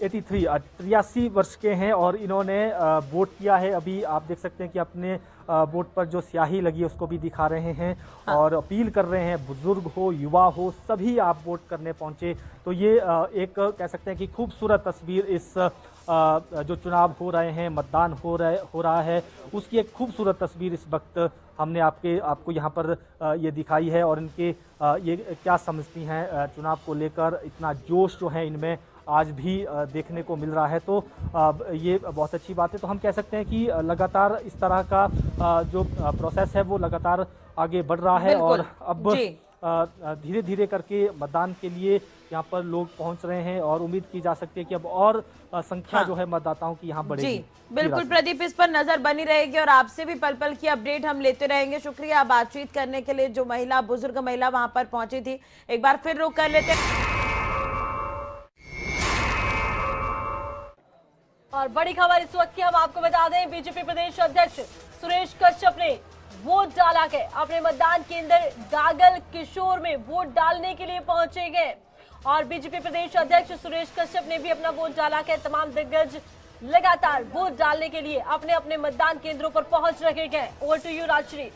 83 वर्ष के हैं और इन्होंने वोट किया है। अभी आप देख सकते हैं कि अपने वोट पर जो स्याही लगी है उसको भी दिखा रहे हैं और अपील कर रहे हैं, बुजुर्ग हो, युवा हो, सभी आप वोट करने पहुंचे। तो ये एक कह सकते हैं कि खूबसूरत तस्वीर इस जो चुनाव हो रहे हैं, मतदान हो रहा है, उसकी एक खूबसूरत तस्वीर इस वक्त हमने आपको यहाँ पर ये दिखाई है। और इनके ये क्या समझती हैं चुनाव को लेकर, इतना जोश जो है इनमें आज भी देखने को मिल रहा है, तो ये बहुत अच्छी बात है। तो हम कह सकते हैं कि लगातार इस तरह का जो प्रोसेस है वो लगातार आगे बढ़ रहा है और अब धीरे धीरे करके मतदान के लिए यहाँ पर लोग पहुंच रहे हैं और उम्मीद की जा सकती है कि अब और संख्या जो है मतदाताओं की यहाँ बढ़ेगी। जी बिल्कुल प्रदीप, इस पर नजर बनी रहेगी और आपसे भी पल पल की अपडेट हम लेते रहेंगे। शुक्रिया बातचीत करने के लिए। जो बुजुर्ग महिला वहां पर पहुंची थी, एक बार फिर रुक कर लेते। और बड़ी खबर इस वक्त की हम आपको बता दें, बीजेपी प्रदेश अध्यक्ष सुरेश कश्यप ने वोट डाला के अपने मतदान केंद्र गागल किशोर में वोट डालने के लिए पहुंचे गए। और बीजेपी प्रदेश अध्यक्ष सुरेश कश्यप ने भी अपना वोट डाला के तमाम दिग्गज लगातार वोट डालने के लिए अपने अपने मतदान केंद्रों पर पहुंच रखे गए। Over to you Rajshree.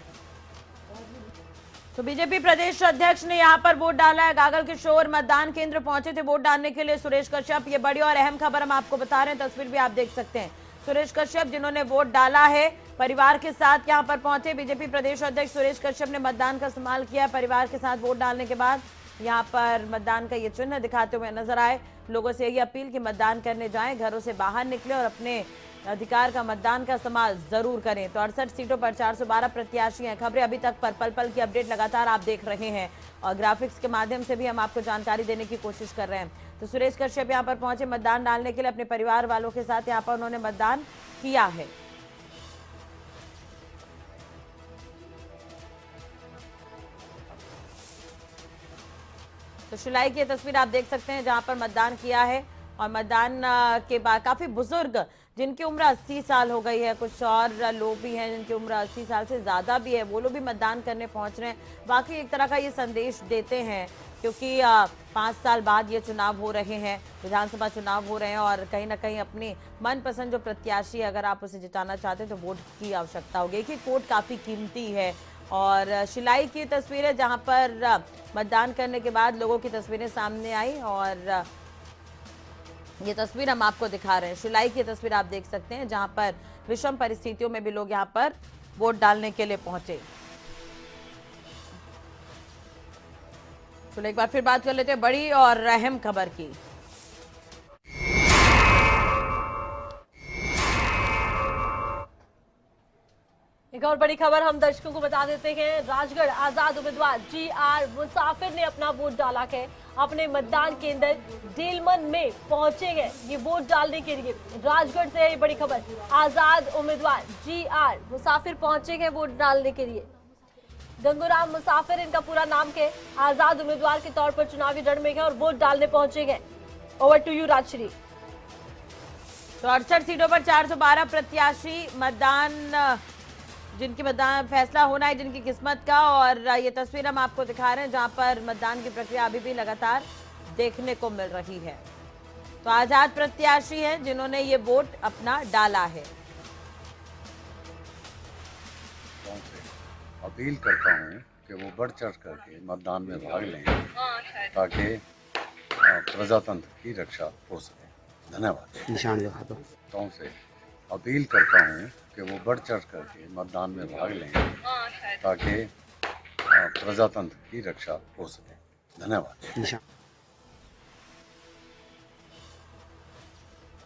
तो बीजेपी प्रदेश अध्यक्ष ने यहां पर वोट डाला है। गागल किशोर मतदान केंद्र पहुंचे थे वोट डालने के लिए सुरेश कश्यप। ये बड़ी और अहम खबर हम आपको बता रहे हैं, तस्वीर भी आप देख सकते हैं। सुरेश कश्यप जिन्होंने वोट डाला है, परिवार के साथ यहां पर पहुंचे। बीजेपी प्रदेश अध्यक्ष सुरेश कश्यप ने मतदान का इस्तेमाल किया। परिवार के साथ वोट डालने के बाद यहां पर मतदान का ये चिन्ह दिखाते हुए नजर आए। लोगों से यही अपील कि मतदान करने जाएं, घरों से बाहर निकले और अपने अधिकार का मतदान का इस्तेमाल जरूर करें। तो 68 सीटों पर 412 प्रत्याशी हैं। खबरें अभी तक पर पल पल की अपडेट लगातार आप देख रहे हैं और ग्राफिक्स के माध्यम से भी हम आपको जानकारी देने की कोशिश कर रहे हैं। तो सुरेश कश्यप यहाँ पर पहुंचे मतदान डालने के लिए, अपने परिवार वालों के साथ यहाँ पर उन्होंने मतदान किया है। तो शिलाई की तस्वीर आप देख सकते हैं जहां पर मतदान किया है और मतदान के बाद काफी बुजुर्ग जिनकी उम्र 80 साल हो गई है, कुछ और लोग भी हैं जिनकी उम्र 80 साल से ज्यादा भी है, वो लोग भी मतदान करने पहुंच रहे हैं। बाकी एक तरह का ये संदेश देते हैं क्योंकि 5 साल बाद ये चुनाव हो रहे हैं, विधानसभा चुनाव हो रहे हैं और कहीं ना कहीं अपनी मनपसंद जो प्रत्याशी अगर आप उसे जिताना चाहते हैं तो वोट की आवश्यकता होगी। एक वोट काफी कीमती है। और शिलाई की तस्वीर है जहां पर मतदान करने के बाद लोगों की तस्वीरें सामने आई और ये तस्वीर हम आपको दिखा रहे हैं। शिलाई की तस्वीर आप देख सकते हैं जहां पर विषम परिस्थितियों में भी लोग यहां पर वोट डालने के लिए पहुंचे। तो एक बार फिर बात कर लेते हैं बड़ी और अहम खबर की। एक और बड़ी खबर हम दर्शकों को बता देते हैं, राजगढ़ आजाद उम्मीदवार GR मुसाफिर ने अपना वोट डाला के अपने मतदान केंद्र डेलमन में पहुंचे गए ये वोट डालने के लिए। राजगढ़ से ये बड़ी खबर, आजाद उम्मीदवार GR मुसाफिर पहुंचे गए वोट डालने के लिए। गंगूराम मुसाफिर इनका पूरा नाम के आजाद उम्मीदवार के तौर पर चुनावी रण में गए और वोट डालने पहुंचे गए। Over to you Rajshree. तो 68 सीटों पर 412 प्रत्याशी मतदान जिनकी मतदान फैसला होना है जिनकी किस्मत का। और ये तस्वीर हम आपको दिखा रहे हैं जहां पर मतदान की प्रक्रिया अभी भी लगातार देखने को मिल रही है। तो आजाद प्रत्याशी हैं जिन्होंने ये वोट अपना डाला है। अपील करता हूं कि वो बढ़ चढ़ करके मतदान में भाग लें ताकि प्रजातंत्र की रक्षा हो सके। धन्यवाद। निशान दिखा दो। तो से अपील करता हूँ कि वो बढ़ चढ़ करके मतदान में भाग लें ताकि प्रजातंत्र की रक्षा हो सके। धन्यवाद। निशान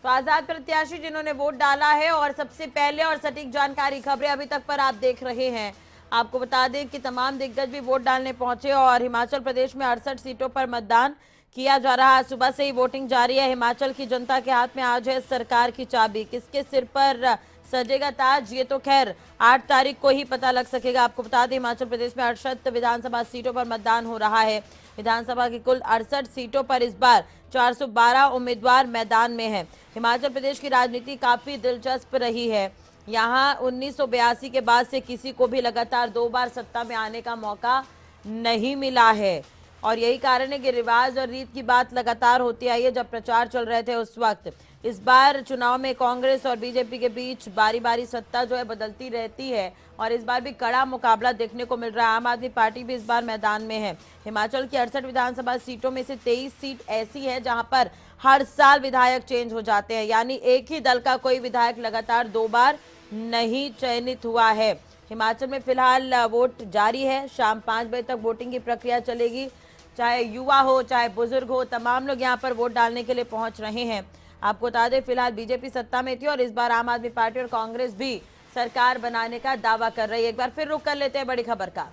तो आजाद प्रत्याशी जिन्होंने वोट डाला है और सबसे पहले और सटीक जानकारी खबरें अभी तक पर आप देख रहे हैं। आपको बता दें कि तमाम दिग्गज भी वोट डालने पहुंचे और हिमाचल प्रदेश में 68 सीटों पर मतदान किया जा रहा है। सुबह से ही वोटिंग जारी है। हिमाचल की जनता के हाथ में आज है सरकार की चाबी। किसके सिर पर सजेगा ताज, ये तो खैर 8 तारीख को ही पता लग सकेगा। आपको बता दें हिमाचल प्रदेश में 68 विधानसभा सीटों पर मतदान हो रहा है। विधानसभा की कुल 68 सीटों पर इस बार 412 उम्मीदवार मैदान में हैं। हिमाचल प्रदेश की राजनीति काफी दिलचस्प रही है। यहाँ 1982 के बाद से किसी को भी लगातार 2 बार सत्ता में आने का मौका नहीं मिला है और यही कारण है कि रिवाज और रीत की बात लगातार होती आई है। जब प्रचार चल रहे थे उस वक्त इस बार चुनाव में कांग्रेस और बीजेपी के बीच बारी बारी सत्ता जो है बदलती रहती है और इस बार भी कड़ा मुकाबला देखने को मिल रहा है। आम आदमी पार्टी भी इस बार मैदान में है। हिमाचल की 68 विधानसभा सीटों में से 23 सीट ऐसी है जहां पर हर साल विधायक चेंज हो जाते हैं, यानी एक ही दल का कोई विधायक लगातार 2 बार नहीं चयनित हुआ है। हिमाचल में फिलहाल वोट जारी है। शाम 5 बजे तक वोटिंग की प्रक्रिया चलेगी। चाहे युवा हो चाहे बुजुर्ग हो, तमाम लोग यहाँ पर वोट डालने के लिए पहुंच रहे हैं। आपको बता दें फिलहाल बीजेपी सत्ता में थी और इस बार आम आदमी पार्टी और कांग्रेस भी सरकार बनाने का दावा कर रही है। एक बार फिर रुक कर लेते हैं बड़ी खबर का।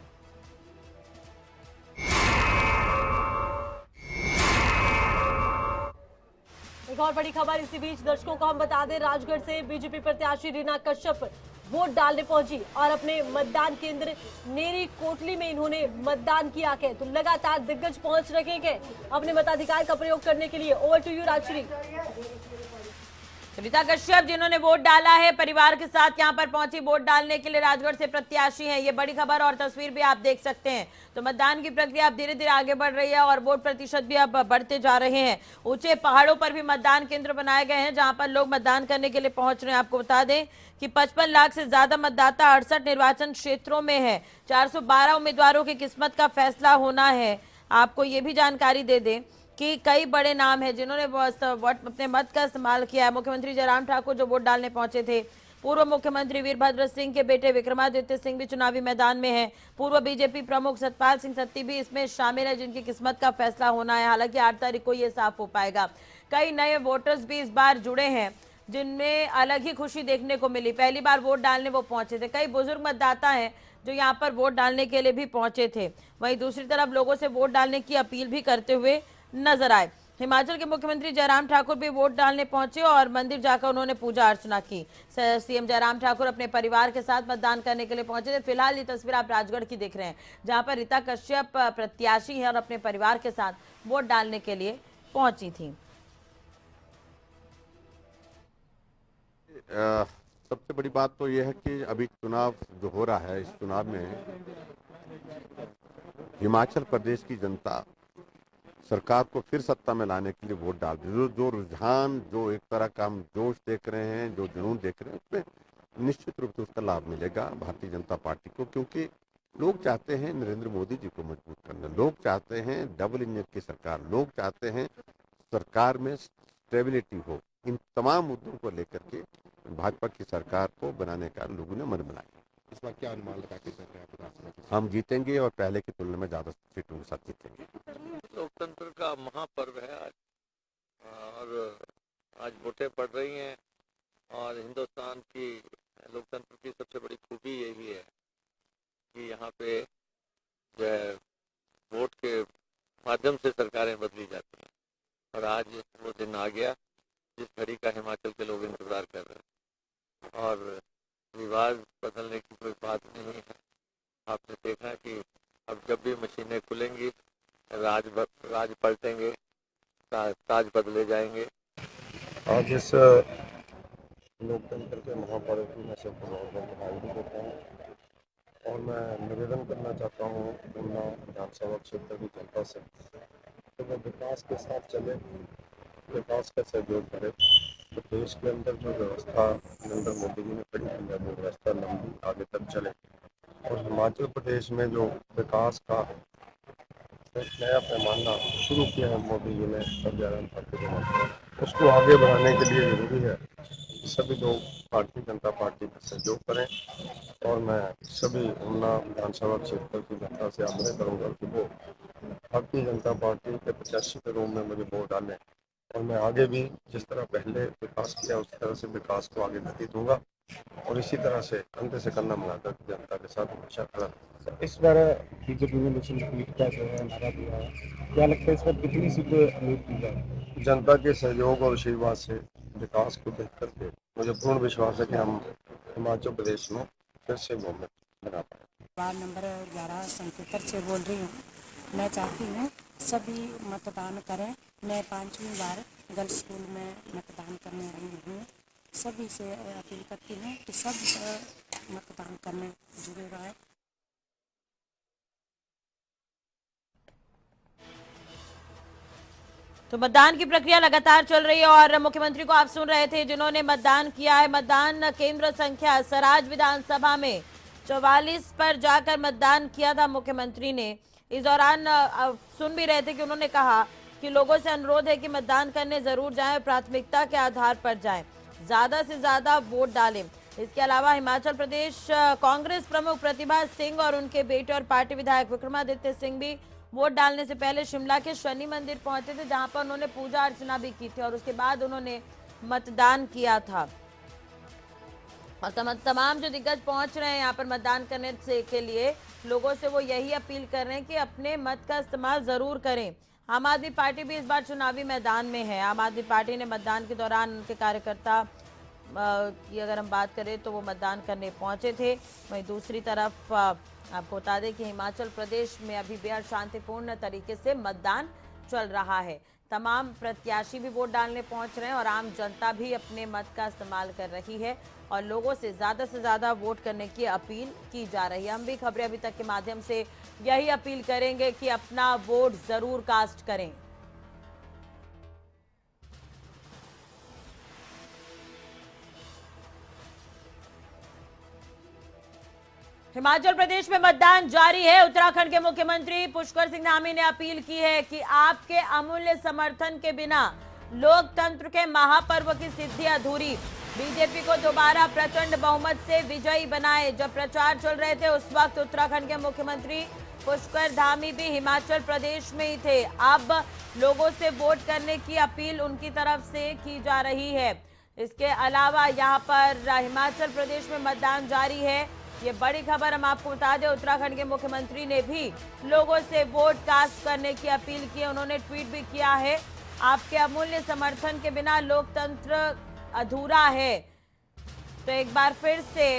एक और बड़ी खबर इसी बीच दर्शकों को हम बता दें, राजगढ़ से बीजेपी प्रत्याशी रीना कश्यप वोट डालने पहुंची और अपने मतदान केंद्र नेरी कोटली में इन्होंने मतदान किया है। तो लगातार दिग्गज पहुंच रहे हैं अपने मताधिकार का प्रयोग करने के लिए। Over to you Rajshree. Rita Kashyap जिन्होंने वोट डाला है परिवार के साथ यहाँ पर पहुंची वोट डालने के लिए, राजगढ़ से प्रत्याशी हैं। ये बड़ी खबर और तस्वीर भी आप देख सकते हैं। तो मतदान की प्रक्रिया अब धीरे धीरे आगे बढ़ रही है और वोट प्रतिशत भी अब बढ़ते जा रहे हैं। ऊंचे पहाड़ों पर भी मतदान केंद्र बनाए गए हैं जहां पर लोग मतदान करने के लिए पहुंच रहे हैं। आपको बता दें कि 55 लाख से ज्यादा मतदाता 68 निर्वाचन क्षेत्रों में है। 412 उम्मीदवारों की किस्मत का फैसला होना है। आपको ये भी जानकारी दे दें कि कई बड़े नाम हैं जिन्होंने अपने मत का इस्तेमाल किया है। मुख्यमंत्री जयराम ठाकुर जो वोट डालने पहुंचे थे, पूर्व मुख्यमंत्री वीरभद्र सिंह के बेटे विक्रमादित्य सिंह भी चुनावी मैदान में हैं। पूर्व बीजेपी प्रमुख सतपाल सिंह सत्ती भी इसमें शामिल है जिनकी किस्मत का फैसला होना है। हालांकि 8 तारीख को ये साफ हो पाएगा। कई नए वोटर्स भी इस बार जुड़े हैं जिनमें अलग ही खुशी देखने को मिली। पहली बार वोट डालने वो पहुंचे थे। कई बुजुर्ग मतदाता हैं जो यहाँ पर वोट डालने के लिए भी पहुंचे थे। वहीं दूसरी तरफ लोगों से वोट डालने की अपील भी करते हुए नजर आए। हिमाचल के मुख्यमंत्री जयराम ठाकुर भी वोट डालने पहुंचे और मंदिर जाकर उन्होंने पूजा अर्चना की। सीएम जयराम ठाकुर अपने परिवार के साथ मतदान करने के लिए पहुंचे थे। फिलहाल ये तस्वीर आप राजगढ़ की देख रहे हैं जहां पर रीता कश्यप प्रत्याशी है और अपने परिवार के साथ वोट डालने के लिए पहुंची थी। सबसे बड़ी बात तो यह है कि अभी चुनाव जो हो रहा है, इस चुनाव में हिमाचल प्रदेश की जनता सरकार को फिर सत्ता में लाने के लिए वोट डाल दी। जो रुझान, जो एक तरह का हम जोश देख रहे हैं, जो जुनून देख रहे हैं, उसमें निश्चित रूप से उसका लाभ मिलेगा भारतीय जनता पार्टी को, क्योंकि लोग चाहते हैं नरेंद्र मोदी जी को मजबूत करना, लोग चाहते हैं डबल इंजन की सरकार, लोग चाहते हैं सरकार में स्टेबिलिटी हो। इन तमाम मुद्दों को लेकर के भाजपा की सरकार को बनाने का लोगों ने मन बनाया। इस बार क्या अनुमान लगा के चल रहे हैं आप? हम जीतेंगे और पहले की तुलना में ज़्यादा सीटों के साथ जीतेंगे। लोकतंत्र का महापर्व है आज, और आज वोटें पड़ रही हैं और हिंदुस्तान की लोकतंत्र की सबसे बड़ी खूबी यही है कि यहाँ पे जो है वोट के माध्यम से सरकारें बदली जाती हैं और आज वो दिन आ गया जिस घड़ी का हिमाचल के लोग इंतजार कर रहे हैं। और रिवाज बदलने की कोई बात नहीं है। आपने देखा कि अब जब भी मशीनें खुलेंगी राज पलटेंगे, ताज बदले जाएंगे। आज इस लोकतंत्र के महापर्व की मैं सबको बहुत बहुत बधाई भी देता हूँ और मैं निवेदन करना चाहता हूँ ऊना विधानसभा क्षेत्र की जनता से तो वो विकास के साथ चले, विकास का सहयोग करे। तो देश के अंदर जो व्यवस्था नरेंद्र मोदी जी ने खड़ी की है वो व्यवस्था लंबी आगे तक चले और हिमाचल प्रदेश में जो विकास का एक नया पैमाना शुरू किया है मोदी जी ने और जयराम ठाकुर जी ने, उसको आगे बढ़ाने के लिए जरूरी है कि सभी लोग भारतीय जनता पार्टी में सहयोग करें। और मैं सभी ऊना विधानसभा क्षेत्र की जनता से आग्रह करूंगा कि वो भारतीय जनता पार्टी के प्रत्याशी के रूप में मुझे वोट डालें और मैं आगे भी जिस तरह पहले विकास किया उस तरह से विकास को आगे गति दूंगा और इसी तरह से कंधे से कंधा मिलाकर जनता के साथ हमेशा खड़ा रहूंगा। इस बार बीजेपी ने निश्चित का जो है नारा दिया है, क्या लगता है इस बार कितनी सीटें उम्मीद की जाए? जनता के सहयोग और आशीर्वाद से विकास को देख करके मुझे पूर्ण विश्वास है कि हम हिमाचल प्रदेश में फिर से गवर्नमेंट बना पाएंगे। वार्ड नंबर 11 संकेतर से बोल रही हूँ। मैं चाहती हूँ सभी मतदान करें। मैं 5वीं बार गर्ल्स स्कूल में मतदान करने आई हूँ। सभी से अपील करती हूँ कि सब मतदान करने जुड़े रहें। तो मतदान की प्रक्रिया लगातार चल रही है और मुख्यमंत्री को आप सुन रहे थे जिन्होंने मतदान किया है। मतदान केंद्र संख्या सराज विधानसभा में 44 पर जाकर मतदान किया था मुख्यमंत्री ने। इस दौरान सुन भी रहे थे कि उन्होंने कहा कि लोगों से अनुरोध है कि मतदान करने जरूर जाएं, प्राथमिकता के आधार पर जाएं, ज्यादा से ज्यादा वोट डालें। इसके अलावा हिमाचल प्रदेश कांग्रेस प्रमुख प्रतिभा सिंह और उनके बेटे और पार्टी विधायक विक्रमादित्य सिंह भी वोट डालने से पहले शिमला के शनि मंदिर पहुंचे थे, जहां पर उन्होंने पूजा अर्चना भी की थी और उसके बाद उन्होंने मतदान किया था। और तमाम जो दिग्गज पहुंच रहे हैं यहाँ पर मतदान करने के लिए, लोगों से वो यही अपील कर रहे हैं कि अपने मत का इस्तेमाल जरूर करें। आम आदमी पार्टी भी इस बार चुनावी मैदान में है। आम आदमी पार्टी ने मतदान के दौरान उनके कार्यकर्ता की अगर हम बात करें तो वो मतदान करने पहुंचे थे। वहीं दूसरी तरफ आपको बता दें कि हिमाचल प्रदेश में अभी बेहद शांतिपूर्ण तरीके से मतदान चल रहा है। तमाम प्रत्याशी भी वोट डालने पहुंच रहे हैं और आम जनता भी अपने मत का इस्तेमाल कर रही है और लोगों से ज़्यादा वोट करने की अपील की जा रही है। हम भी खबरें अभी तक के माध्यम से यही अपील करेंगे कि अपना वोट जरूर कास्ट करें। हिमाचल प्रदेश में मतदान जारी है। उत्तराखंड के मुख्यमंत्री पुष्कर सिंह धामी ने अपील की है कि आपके अमूल्य समर्थन के बिना लोकतंत्र के महापर्व की सिद्धि अधूरी। बीजेपी को दोबारा प्रचंड बहुमत से विजयी बनाए। जब प्रचार चल रहे थे उस वक्त उत्तराखंड के मुख्यमंत्री पुष्कर धामी भी हिमाचल प्रदेश में ही थे। अब लोगों से वोट करने की अपील उनकी तरफ से की जा रही है। इसके अलावा यहाँ पर हिमाचल प्रदेश में मतदान जारी है। ये बड़ी खबर हम आपको बता दें, उत्तराखंड के मुख्यमंत्री ने भी लोगों से वोट कास्ट करने की अपील की है। उन्होंने ट्वीट भी किया है, आपके अमूल्य समर्थन के बिना लोकतंत्र अधूरा है। तो एक बार फिर से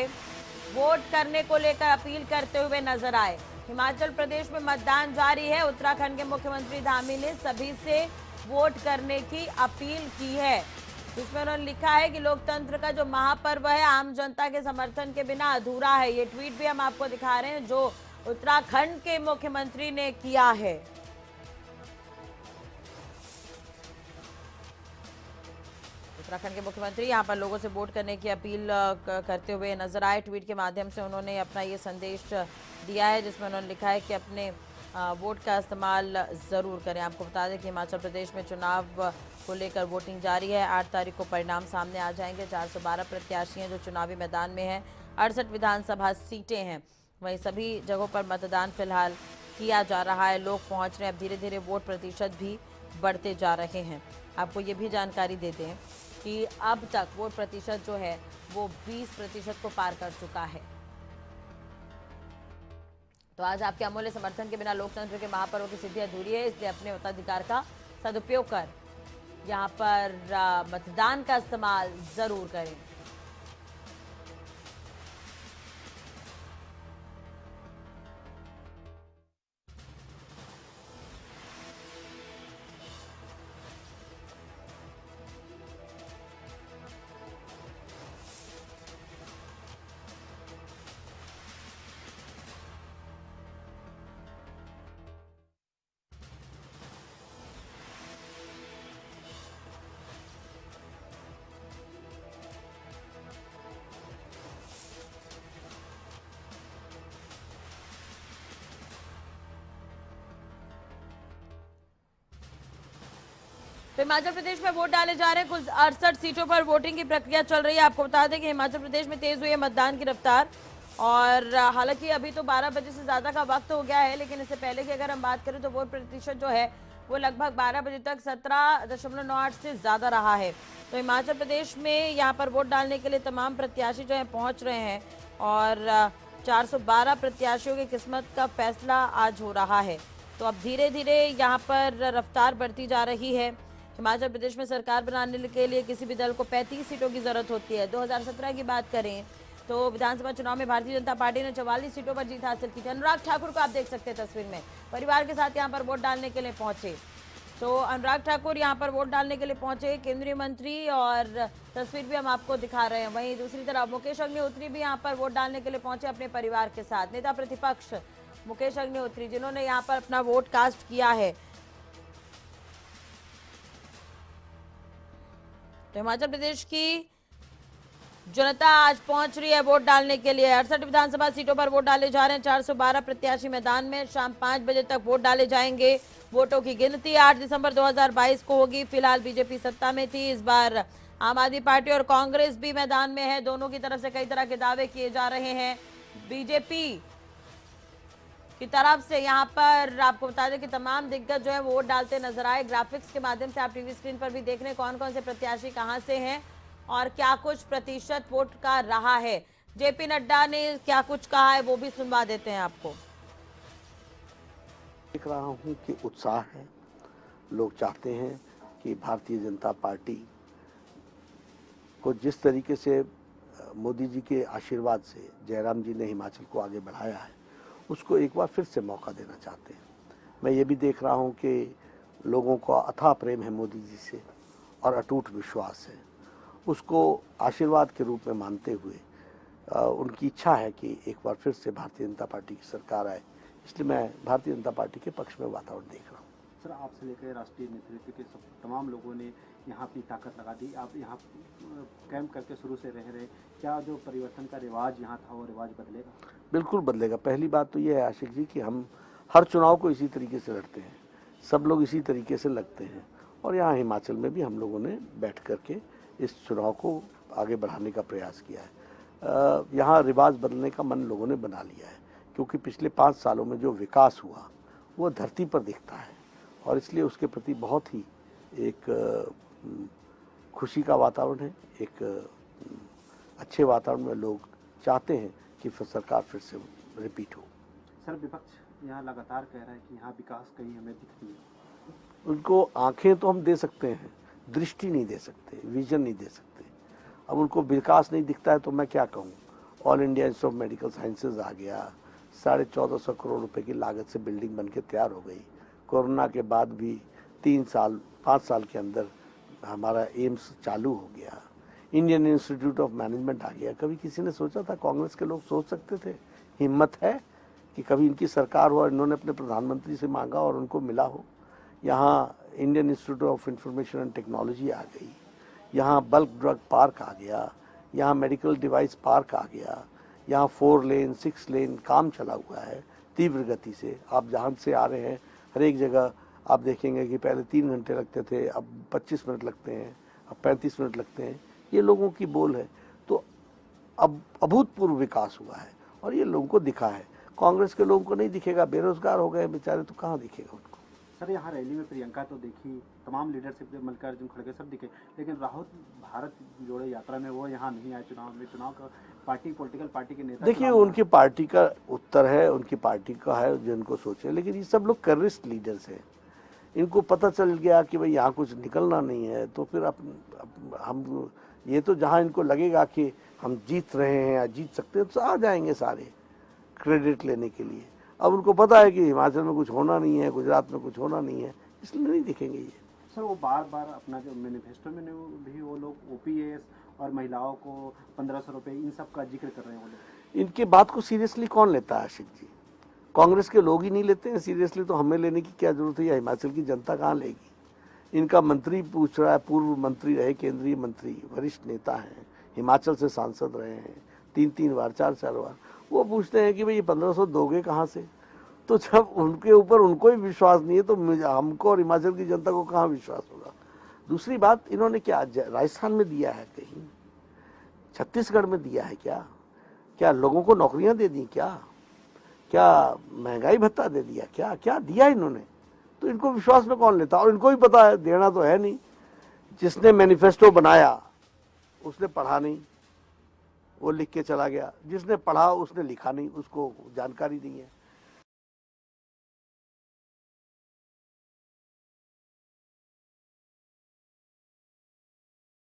वोट करने को लेकर अपील करते हुए नजर आए। हिमाचल प्रदेश में मतदान जारी है। उत्तराखंड के मुख्यमंत्री धामी ने सभी से वोट करने की अपील की है। इसमें उन्होंने लिखा है कि लोकतंत्र का जो महापर्व है आम जनता के समर्थन के बिना अधूरा है। ये ट्वीट भी हम आपको दिखा रहे हैं जो उत्तराखंड के मुख्यमंत्री ने किया है। उत्तराखंड के मुख्यमंत्री यहां पर लोगों से वोट करने की अपील करते हुए नजर आए। ट्वीट के माध्यम से उन्होंने अपना ये संदेश दिया है जिसमें उन्होंने लिखा है कि अपने वोट का इस्तेमाल ज़रूर करें। आपको बता दें कि हिमाचल प्रदेश में चुनाव को लेकर वोटिंग जारी है। 8 तारीख को परिणाम सामने आ जाएंगे। 412 प्रत्याशी हैं जो चुनावी मैदान में हैं। 68 विधानसभा सीटें हैं। वहीं सभी जगहों पर मतदान फिलहाल किया जा रहा है। लोग पहुंच रहे हैं। अब धीरे धीरे वोट प्रतिशत भी बढ़ते जा रहे हैं। आपको ये भी जानकारी देते हैं कि अब तक वोट प्रतिशत जो है वो 20% को पार कर चुका है। तो आज आपके अमूल्य समर्थन के बिना लोकतंत्र के महापर्व की सिद्धि अधूरी है, इसलिए अपने मताधिकार का सदुपयोग कर यहाँ पर मतदान का इस्तेमाल जरूर करें। तो हिमाचल प्रदेश में वोट डाले जा रहे हैं। कुल 68 सीटों पर वोटिंग की प्रक्रिया चल रही है। आपको बता दें कि हिमाचल प्रदेश में तेज हुई है मतदान की रफ्तार, और हालांकि अभी तो 12 बजे से ज्यादा का वक्त हो गया है, लेकिन इससे पहले की अगर हम बात करें तो वोट प्रतिशत जो है वो लगभग 12 बजे तक 17.98 से ज्यादा रहा है। तो हिमाचल प्रदेश में यहाँ पर वोट डालने के लिए तमाम प्रत्याशी जो है पहुंच रहे हैं, और 412 प्रत्याशियों की किस्मत का फैसला आज हो रहा है। तो अब धीरे धीरे यहाँ पर रफ्तार बढ़ती जा रही है। हिमाचल प्रदेश में सरकार बनाने के लिए किसी भी दल को 35 सीटों की जरूरत होती है। 2017 की बात करें तो विधानसभा चुनाव में भारतीय जनता पार्टी ने 44 सीटों पर जीत हासिल की थी। अनुराग ठाकुर को आप देख सकते हैं तस्वीर में, परिवार के साथ यहाँ पर वोट डालने के लिए पहुंचे। तो अनुराग ठाकुर यहाँ पर वोट डालने के लिए पहुंचे, केंद्रीय मंत्री, और तस्वीर भी हम आपको दिखा रहे हैं। वहीं दूसरी तरफ मुकेश अग्निहोत्री भी यहाँ पर वोट डालने के लिए पहुंचे अपने परिवार के साथ। नेता प्रतिपक्ष मुकेश अग्निहोत्री जिन्होंने यहाँ पर अपना वोट कास्ट किया है। तो हिमाचल प्रदेश की जनता आज पहुंच रही है वोट डालने के लिए। 68 विधानसभा सीटों पर वोट डाले जा रहे हैं। 412 प्रत्याशी मैदान में। शाम 5 बजे तक वोट डाले जाएंगे। वोटों की गिनती 8 दिसंबर 2022 को होगी। फिलहाल बीजेपी सत्ता में थी, इस बार आम आदमी पार्टी और कांग्रेस भी मैदान में है। दोनों की तरफ से कई तरह के दावे किए जा रहे हैं। बीजेपी की तरफ से यहाँ पर आपको बता दें कि तमाम दिग्गज जो है वोट डालते नजर आए। ग्राफिक्स के माध्यम से आप टीवी स्क्रीन पर भी देख रहे हैं कौन कौन से प्रत्याशी कहां से हैं और क्या कुछ प्रतिशत वोट का रहा है। जेपी नड्डा ने क्या कुछ कहा है वो भी सुनवा देते हैं आपको। देख रहा हूं कि उत्साह है। लोग चाहते हैं कि भारतीय जनता पार्टी को जिस तरीके से मोदी जी के आशीर्वाद से जयराम जी ने हिमाचल को आगे बढ़ाया है, उसको एक बार फिर से मौका देना चाहते हैं। मैं ये भी देख रहा हूं कि लोगों का अथाह प्रेम है मोदी जी से और अटूट विश्वास है। उसको आशीर्वाद के रूप में मानते हुए उनकी इच्छा है कि एक बार फिर से भारतीय जनता पार्टी की सरकार आए। इसलिए मैं भारतीय जनता पार्टी के पक्ष में वातावरण देख रहा हूँ। सर, आपसे लेकर राष्ट्रीय नेतृत्व के तमाम लोगों ने यहाँ अपनी ताकत लगा दी। आप यहाँ कैंप करके शुरू से रह रहे, क्या जो परिवर्तन का रिवाज यहाँ था वो रिवाज बदलेगा? बिल्कुल बदलेगा। पहली बात तो ये है आशिक जी कि हम हर चुनाव को इसी तरीके से लड़ते हैं, सब लोग इसी तरीके से लगते हैं, और यहाँ हिमाचल में भी हम लोगों ने बैठ करके इस चुनाव को आगे बढ़ाने का प्रयास किया है। यहाँ रिवाज बदलने का मन लोगों ने बना लिया है, क्योंकि पिछले 5 सालों में जो विकास हुआ वो धरती पर दिखता है, और इसलिए उसके प्रति बहुत ही एक खुशी का वातावरण है। एक अच्छे वातावरण में लोग चाहते हैं कि सरकार फिर से रिपीट हो। सर, विपक्ष यहाँ लगातार कह रहा है कि यहाँ विकास कहीं हमें दिख नहीं है। उनको आंखें तो हम दे सकते हैं, दृष्टि नहीं दे सकते, विजन नहीं दे सकते। अब उनको विकास नहीं दिखता है तो मैं क्या कहूँ। All India Institute of Medical Sciences आ गया, 1450 करोड़ रुपए की लागत से बिल्डिंग बन के तैयार हो गई। कोरोना के बाद भी 5 साल के अंदर हमारा एम्स चालू हो गया। इंडियन इंस्टीट्यूट ऑफ मैनेजमेंट आ गया। कभी किसी ने सोचा था, कांग्रेस के लोग सोच सकते थे? हिम्मत है कि कभी इनकी सरकार हो और इन्होंने अपने प्रधानमंत्री से मांगा और उनको मिला हो। यहाँ Indian Institute of Information and Technology आ गई, यहाँ बल्क ड्रग पार्क आ गया, यहाँ मेडिकल डिवाइस पार्क आ गया, यहाँ 4 लेन 6 लेन काम चला हुआ है तीव्र गति से। आप जहाँ से आ रहे हैं हर एक जगह आप देखेंगे कि पहले 3 घंटे लगते थे, अब 25 मिनट लगते हैं, अब 35 मिनट लगते हैं। ये लोगों की बोल है। तो अब अभूतपूर्व विकास हुआ है और ये लोगों को दिखा है। कांग्रेस के लोगों को नहीं दिखेगा, बेरोजगार हो गए बेचारे, तो कहाँ दिखेगा उनको। सर, यहाँ रैली में प्रियंका तो देखी, तमाम लीडरशिप मल्लिकार्जुन खड़गे सब दिखे, लेकिन राहुल भारत जोड़ो यात्रा में वो यहाँ नहीं आए। चुनाव का पार्टी पॉलिटिकल पार्टी के नेता, देखिए उनकी पार्टी का उत्तर है, उनकी पार्टी का है जिनको सोचे, लेकिन ये सब लोग करिस्ट लीडर्स हैं। इनको पता चल गया कि भाई यहाँ कुछ निकलना नहीं है, तो फिर हम ये तो जहाँ इनको लगेगा कि हम जीत रहे हैं या जीत सकते हैं तो आ जाएंगे सारे क्रेडिट लेने के लिए। अब उनको पता है कि हिमाचल में कुछ होना नहीं है, गुजरात में कुछ होना नहीं है, इसलिए नहीं दिखेंगे ये। सर, वो बार बार अपना जो मैनिफेस्टो में भी वो लोग ओपीएस और महिलाओं को 1500 रुपये इन सब का जिक्र कर रहे हैं वो लोग। इनके बात को सीरियसली कौन लेता है आशिक जी? कांग्रेस के लोग ही नहीं लेते हैं सीरियसली, तो हमें लेने की क्या जरूरत है, या हिमाचल की जनता कहाँ लेगी? इनका मंत्री पूछ रहा है, पूर्व मंत्री रहे, केंद्रीय मंत्री, वरिष्ठ नेता हैं, हिमाचल से सांसद रहे हैं 3-3 बार 4-4 बार। वो पूछते हैं कि भाई ये 1500 दोगे कहाँ से? तो जब उनके ऊपर उनको ही विश्वास नहीं है तो हमको और हिमाचल की जनता को कहाँ विश्वास होगा? दूसरी बात, इन्होंने क्या राजस्थान में दिया है, कहीं छत्तीसगढ़ में दिया है क्या? क्या लोगों को नौकरियां दे दी क्या? क्या महंगाई भत्ता दे दिया क्या? क्या दिया इन्होंने? तो इनको विश्वास में कौन लेता? और इनको भी पता है देना तो है नहीं। जिसने मैनिफेस्टो बनाया उसने पढ़ा नहीं, वो लिख के चला गया। जिसने पढ़ा उसने लिखा नहीं, उसको जानकारी नहीं है।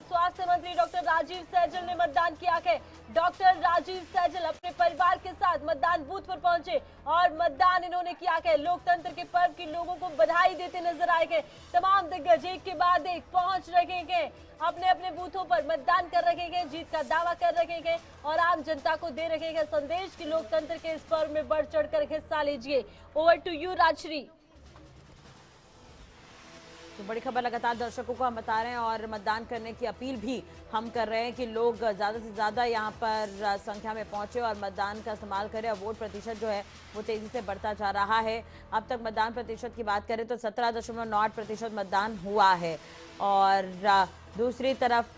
स्वास्थ्य मंत्री डॉक्टर राजीव सैजल ने मतदान किया है। डॉक्टर राजीव सैजल अपने परिवार के साथ मतदान बूथ पर पहुंचे और मतदान इन्होंने किया है। लोकतंत्र के पर्व की लोगों को बधाई देते नजर आएंगे। तमाम दिग्गज एक के बाद एक पहुंच रहे हैं, अपने अपने बूथों पर मतदान कर रहे हैं, जीत का दावा कर रहे हैं और आम जनता को दे रहे हैं संदेश कि लोकतंत्र के इस पर्व में बढ़ चढ़कर हिस्सा लीजिए। Over to you Rajshree. तो बड़ी खबर लगातार दर्शकों को हम बता रहे हैं और मतदान करने की अपील भी हम कर रहे हैं कि लोग ज़्यादा से ज़्यादा यहाँ पर संख्या में पहुंचे और मतदान का इस्तेमाल करें। और वोट प्रतिशत जो है वो तेज़ी से बढ़ता जा रहा है। अब तक मतदान प्रतिशत की बात करें तो 17.98% मतदान हुआ है। और दूसरी तरफ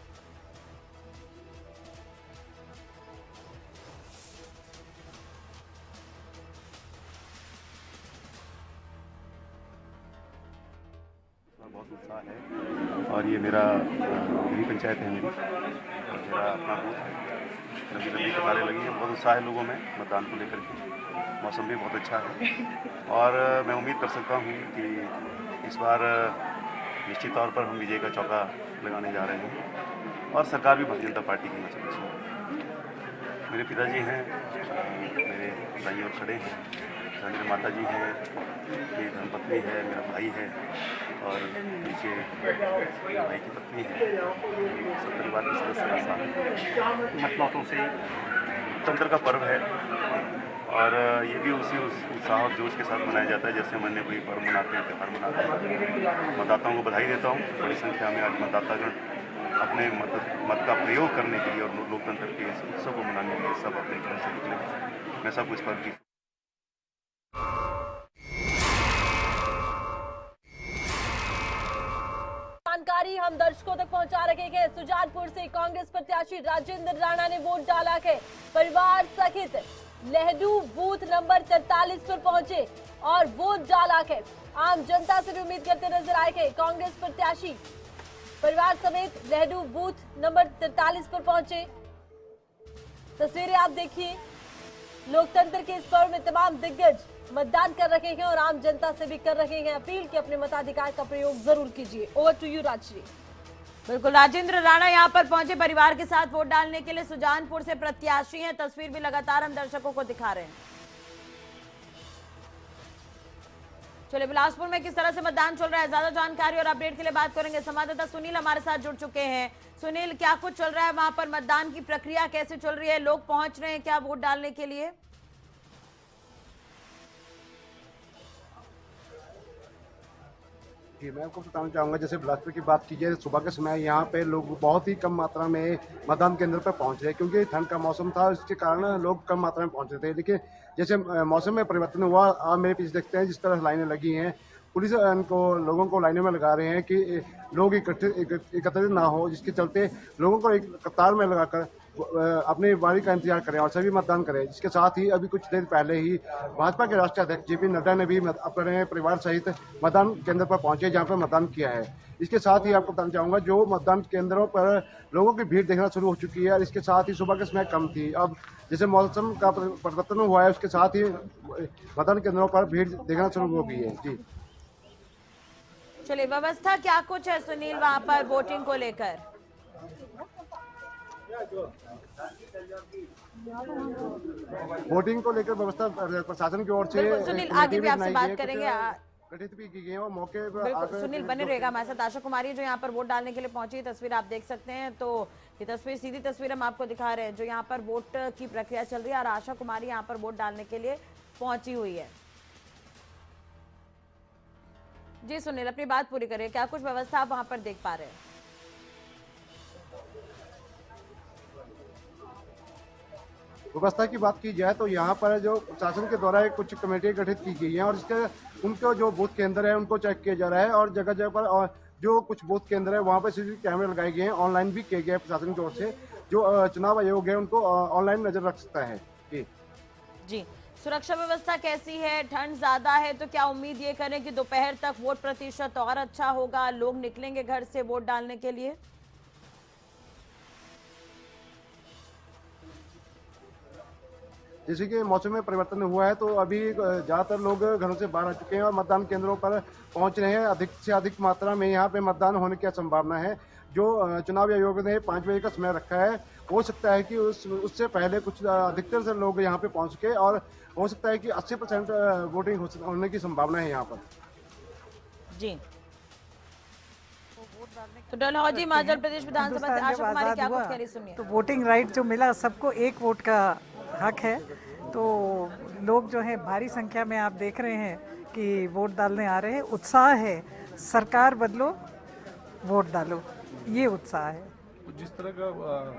बहुत उत्साह है और ये मेरा गृह पंचायत है मेरी, और मेरा अपना बूथ है। लंबी लंबी कतारें लगी हैं, बहुत उत्साह है लोगों में मतदान को लेकर के। मौसम भी बहुत अच्छा है और मैं उम्मीद कर सकता हूँ कि इस बार निश्चित तौर पर हम विजय का चौका लगाने जा रहे हैं और सरकार भी भारतीय जनता पार्टी की है। मेरे पिताजी हैं, मेरे भाई और खड़े हैं, मेरे माता जी हैं, मेरी धर्मपत्नी है, मेरा भाई है और नीचे मेरे भाई की पत्नी है। सब परिवार के सदस्य हैं साथ। मतलौटों से तंत्र का पर्व है और ये भी उसी उत्साह और जोश के साथ मनाया जाता है जैसे हम अन्य कोई पर्व मनाते हैं, त्यौहार मनाते हैं। मतदाताओं को बधाई देता हूँ। बड़ी संख्या में आज मतदातागण अपने मत का प्रयोग करने के लिए और लोकतंत्र के इस उत्सव को मनाने के लिए सब अपने घर से निकले। मैं सबको इस पर्व की जानकारी हम दर्शकों तक पहुंचा रहे हैं। सुजानपुर से कांग्रेस प्रत्याशी राजेंद्र राणा ने वोट डाला है। परिवार सहित लहडू बूथ नंबर 43 पर पहुंचे और वोट डाला है। आम जनता से भी उम्मीद करते नजर आए हैं। कांग्रेस प्रत्याशी परिवार समेत लहडू बूथ नंबर 43 पर पहुंचे। तस्वीरें आप देखिए। लोकतंत्र के इस पर्व में तमाम दिग्गज मतदान कर रहे हैं और आम जनता से भी कर रहे हैं अपील कि अपने मताधिकार का प्रयोग जरूर कीजिए। Over to you Rajshree. बिल्कुल, राजेंद्र राणा यहां पर पहुंचे परिवार के साथ वोट डालने के लिए। सुजानपुर से प्रत्याशी हैं, तस्वीर भी लगातार हम दर्शकों को दिखा रहे हैं। चलिए, बिलासपुर में किस तरह से मतदान चल रहा है, ज्यादा जानकारी और अपडेट के लिए बात करेंगे। संवाददाता सुनील हमारे साथ जुड़ चुके हैं। सुनील, क्या कुछ चल रहा है वहां पर? मतदान की प्रक्रिया कैसे चल रही है? लोग पहुंच रहे हैं क्या वोट डालने के लिए? जी, मैं आपको बताना चाहूँगा, जैसे बिलासपुर की बात कीजिए, सुबह के समय यहाँ पे लोग बहुत ही कम मात्रा में मतदान केंद्र पर पहुँच रहे, क्योंकि ठंड का मौसम था, इसके कारण लोग कम मात्रा में पहुँच रहे थे। लेकिन जैसे मौसम में परिवर्तन हुआ, आप मेरे पीछे देखते हैं जिस तरह लाइनें लगी हैं, पुलिस लोगों को लाइनों में लगा रहे हैं कि लोग एकत्रित ना हो, जिसके चलते लोगों को एक कतार में लगाकर अपनी बारी का इंतजार करें और सभी मतदान करें। इसके साथ ही अभी कुछ देर पहले ही भाजपा के राष्ट्रीय अध्यक्ष जेपी नड्डा ने भी अपने परिवार सहित मतदान केंद्र पर पहुंचे, जहां पर मतदान किया है। इसके साथ ही आपको बताना चाहूँगा, जो मतदान केंद्रों पर लोगों की भीड़ देखना शुरू हो चुकी है और इसके साथ ही सुबह के समय कम थी। अब जैसे मौसम का परिवर्तन हुआ है, उसके साथ ही मतदान केंद्रों पर भीड़ देखना शुरू हो गई है। जी, चलिए, व्यवस्था क्या कुछ है सुनील वहां पर वोटिंग को लेकर? वोटिंग को लेकर व्यवस्था प्रशासन की ओर से सुनील आगे भी आपसे बात करेंगे, गठित भी की गई है और मौके पर सुनील बने रहेगा हमारे साथ। आशा कुमारी जो यहाँ पर वोट डालने के लिए पहुंची, तस्वीर आप देख सकते हैं। तो ये तस्वीर, सीधी तस्वीर हम आपको दिखा रहे हैं जो यहाँ पर वोट की प्रक्रिया चल रही है और आशा कुमारी यहाँ पर वोट डालने के लिए पहुंची हुई है। जी सुनील, अपनी बात पूरी करिए। क्या कुछ व्यवस्था आप वहां पर देख पा रहे हैं? व्यवस्था की बात की जाए तो यहाँ पर जो शासन के द्वारा कुछ कमेटी गठित की गई है और इसके उनको जो बूथ केंद्र है उनको चेक किया जा रहा है और जगह जगह पर जो कुछ बूथ केंद्र है वहाँ पे सीसीटीवी कैमरे लगाए गए हैं, ऑनलाइन भी किए गए हैं प्रशासन की ओर से। जो चुनाव आयोग है उनको ऑनलाइन नजर रख सकता है। जी, सुरक्षा व्यवस्था कैसी है? ठंड ज्यादा है तो क्या उम्मीद ये करें कि दोपहर तक वोट प्रतिशत और अच्छा होगा, लोग निकलेंगे घर से वोट डालने के लिए? जैसे कि मौसम में परिवर्तन हुआ है तो अभी ज़्यादातर लोग घरों से बाहर आ चुके हैं और मतदान केंद्रों पर पहुंच रहे हैं। अधिक से अधिक मात्रा में यहाँ पे मतदान होने की संभावना है। जो चुनाव आयोग ने 5 बजे का समय रखा है, हो सकता है कि उससे पहले कुछ अधिकतर से लोग यहाँ पे पहुंच के, और हो सकता है कि 80% वोटिंग होने की संभावना है यहाँ पर। जी, तो डलहौजी हिमाचल प्रदेश विधानसभा से आशा कुमारी क्या कुछ कह रही सुनिए। तो वोटिंग राइट जो मिला सबको, एक वोट का हक है, तो लोग जो है भारी संख्या में आप देख रहे हैं कि वोट डालने आ रहे हैं। उत्साह है, सरकार बदलो वोट डालो, ये उत्साह है। तो जिस तरह का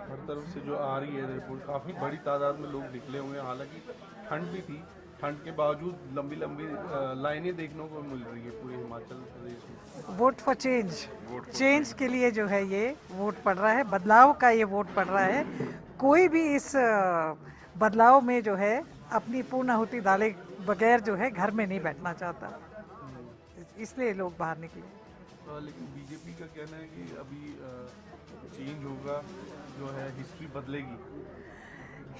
हर तरफ से जो आ रही है रिपोर्ट, काफ़ी बड़ी तादाद में लोग निकले हुए हैं। हालांकि ठंड भी थी, ठंड के बावजूद लंबी लंबी लाइनें देखने को मिल रही है पूरे हिमाचल प्रदेश में। वोट फॉर चेंज, चेंज के लिए जो है ये वोट पड़ रहा है, बदलाव का ये वोट पड़ रहा है। कोई भी इस बदलाव में जो है अपनी पूर्ण आहुति डाले बगैर जो है घर में नहीं बैठना चाहता, इसलिए लोग बाहर निकले। लेकिन बीजेपी का कहना है कि अभी चेंज होगा, जो है हिस्ट्री बदलेगी।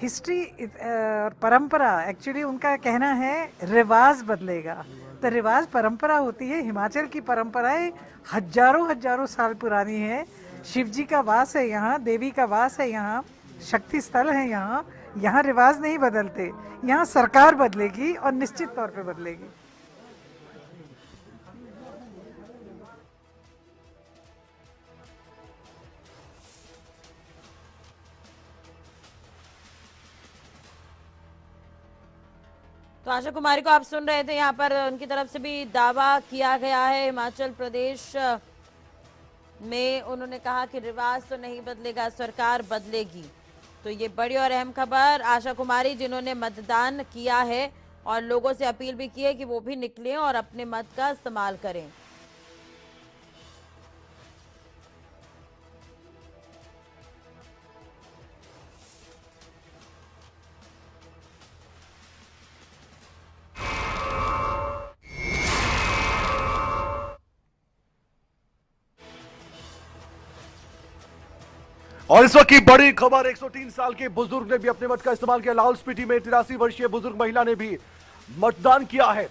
हिस्ट्री और परंपरा, एक्चुअली उनका कहना है रिवाज बदलेगा। तो रिवाज परंपरा होती है, हिमाचल की परंपराएं हजारों साल पुरानी है। शिव जी का वास है यहाँ, देवी का वास है यहाँ, शक्ति स्थल है यहाँ रिवाज नहीं बदलते। यहाँ सरकार बदलेगी और निश्चित तौर पे बदलेगी। तो आशा कुमारी को आप सुन रहे थे, यहाँ पर उनकी तरफ से भी दावा किया गया है। हिमाचल प्रदेश में उन्होंने कहा कि रिवाज तो नहीं बदलेगा, सरकार बदलेगी। तो ये बड़ी और अहम खबर। आशा कुमारी जिन्होंने मतदान किया है और लोगों से अपील भी की है कि वो भी निकलें और अपने मत का इस्तेमाल करें। और इस वक्त की बड़ी खबर, 103 साल के बुजुर्ग ने भी अपने मत का इस्तेमाल किया। लाहौल स्पीति में 83 वर्षीय बुजुर्ग महिला ने भी मतदान किया है।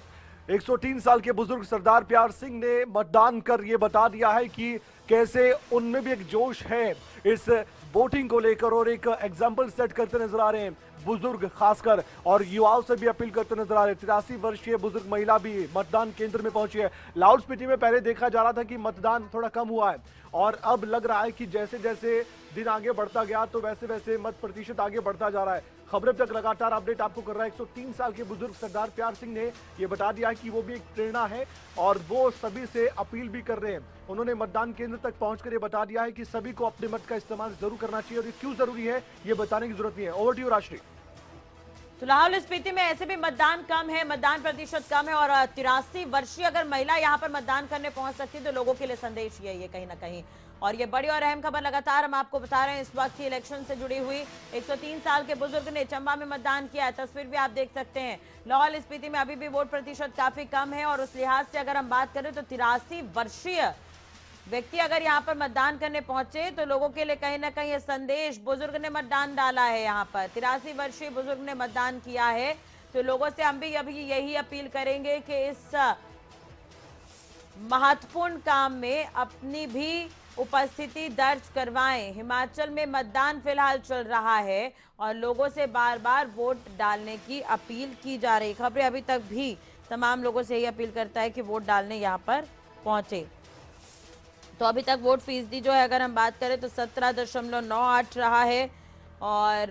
103 साल के बुजुर्ग सरदार प्यार सिंह ने मतदान कर ये बता दिया है कि कैसे उनमें भी एक जोश है इस वोटिंग को लेकर, और एक एग्जाम्पल सेट करते नजर आ रहे हैं बुजुर्ग खासकर, और युवाओं से भी अपील करते नजर आ रहे हैं। 83 वर्षीय बुजुर्ग महिला भी मतदान केंद्र में पहुंची है। लाहौल स्पीति में पहले देखा जा रहा था कि मतदान थोड़ा कम हुआ है, और अब लग रहा है कि जैसे जैसे दिन आगे बढ़ता गया तो वैसे वैसे मत प्रतिशत आगे बढ़ता जा रहा है। खबरें तक लगातार अपडेट आपको कर रहा है। 103 साल के बुजुर्ग सरदार प्यार सिंह ने यह बता दिया है कि वो भी एक प्रेरणा है, और वो सभी से अपील भी कर रहे हैं। उन्होंने मतदान केंद्र तक पहुंचकर ये बता दिया है कि सभी को अपने मत का इस्तेमाल जरूर करना चाहिए, और ये क्यों जरूरी है ये बताने की जरूरत नहीं है। ओवर टू यू राष्ट्रीय। तो लाहौल स्पीति में ऐसे भी मतदान कम है, मतदान प्रतिशत कम है, और 83 वर्षीय अगर महिला यहां पर मतदान करने पहुंच सकती है तो लोगों के लिए संदेश यही है कहीं ना कहीं। और ये बड़ी और अहम खबर लगातार हम आपको बता रहे हैं इस वक्त की इलेक्शन से जुड़ी हुई। 103 साल के बुजुर्ग ने चंबा में मतदान किया है, तस्वीर भी आप देख सकते हैं। लाहौल स्पीति में अभी भी वोट प्रतिशत काफी कम है, और उस लिहाज से अगर हम बात करें तो 83 वर्षीय व्यक्ति अगर यहाँ पर मतदान करने पहुंचे तो लोगों के लिए कहीं ना कहीं ये संदेश, बुजुर्ग ने मतदान डाला है यहाँ पर, 83 वर्षीय बुजुर्ग ने मतदान किया है, तो लोगों से हम भी अभी यही अपील करेंगे कि इस महत्वपूर्ण काम में अपनी भी उपस्थिति दर्ज करवाएं। हिमाचल में मतदान फिलहाल चल रहा है और लोगों से बार बार वोट डालने की अपील की जा रही। खबरें अभी तक भी तमाम लोगों से यही अपील करता है कि वोट डालने यहाँ पर पहुंचे। तो अभी तक वोट फीसदी जो है अगर हम बात करें तो 17.98 रहा है, और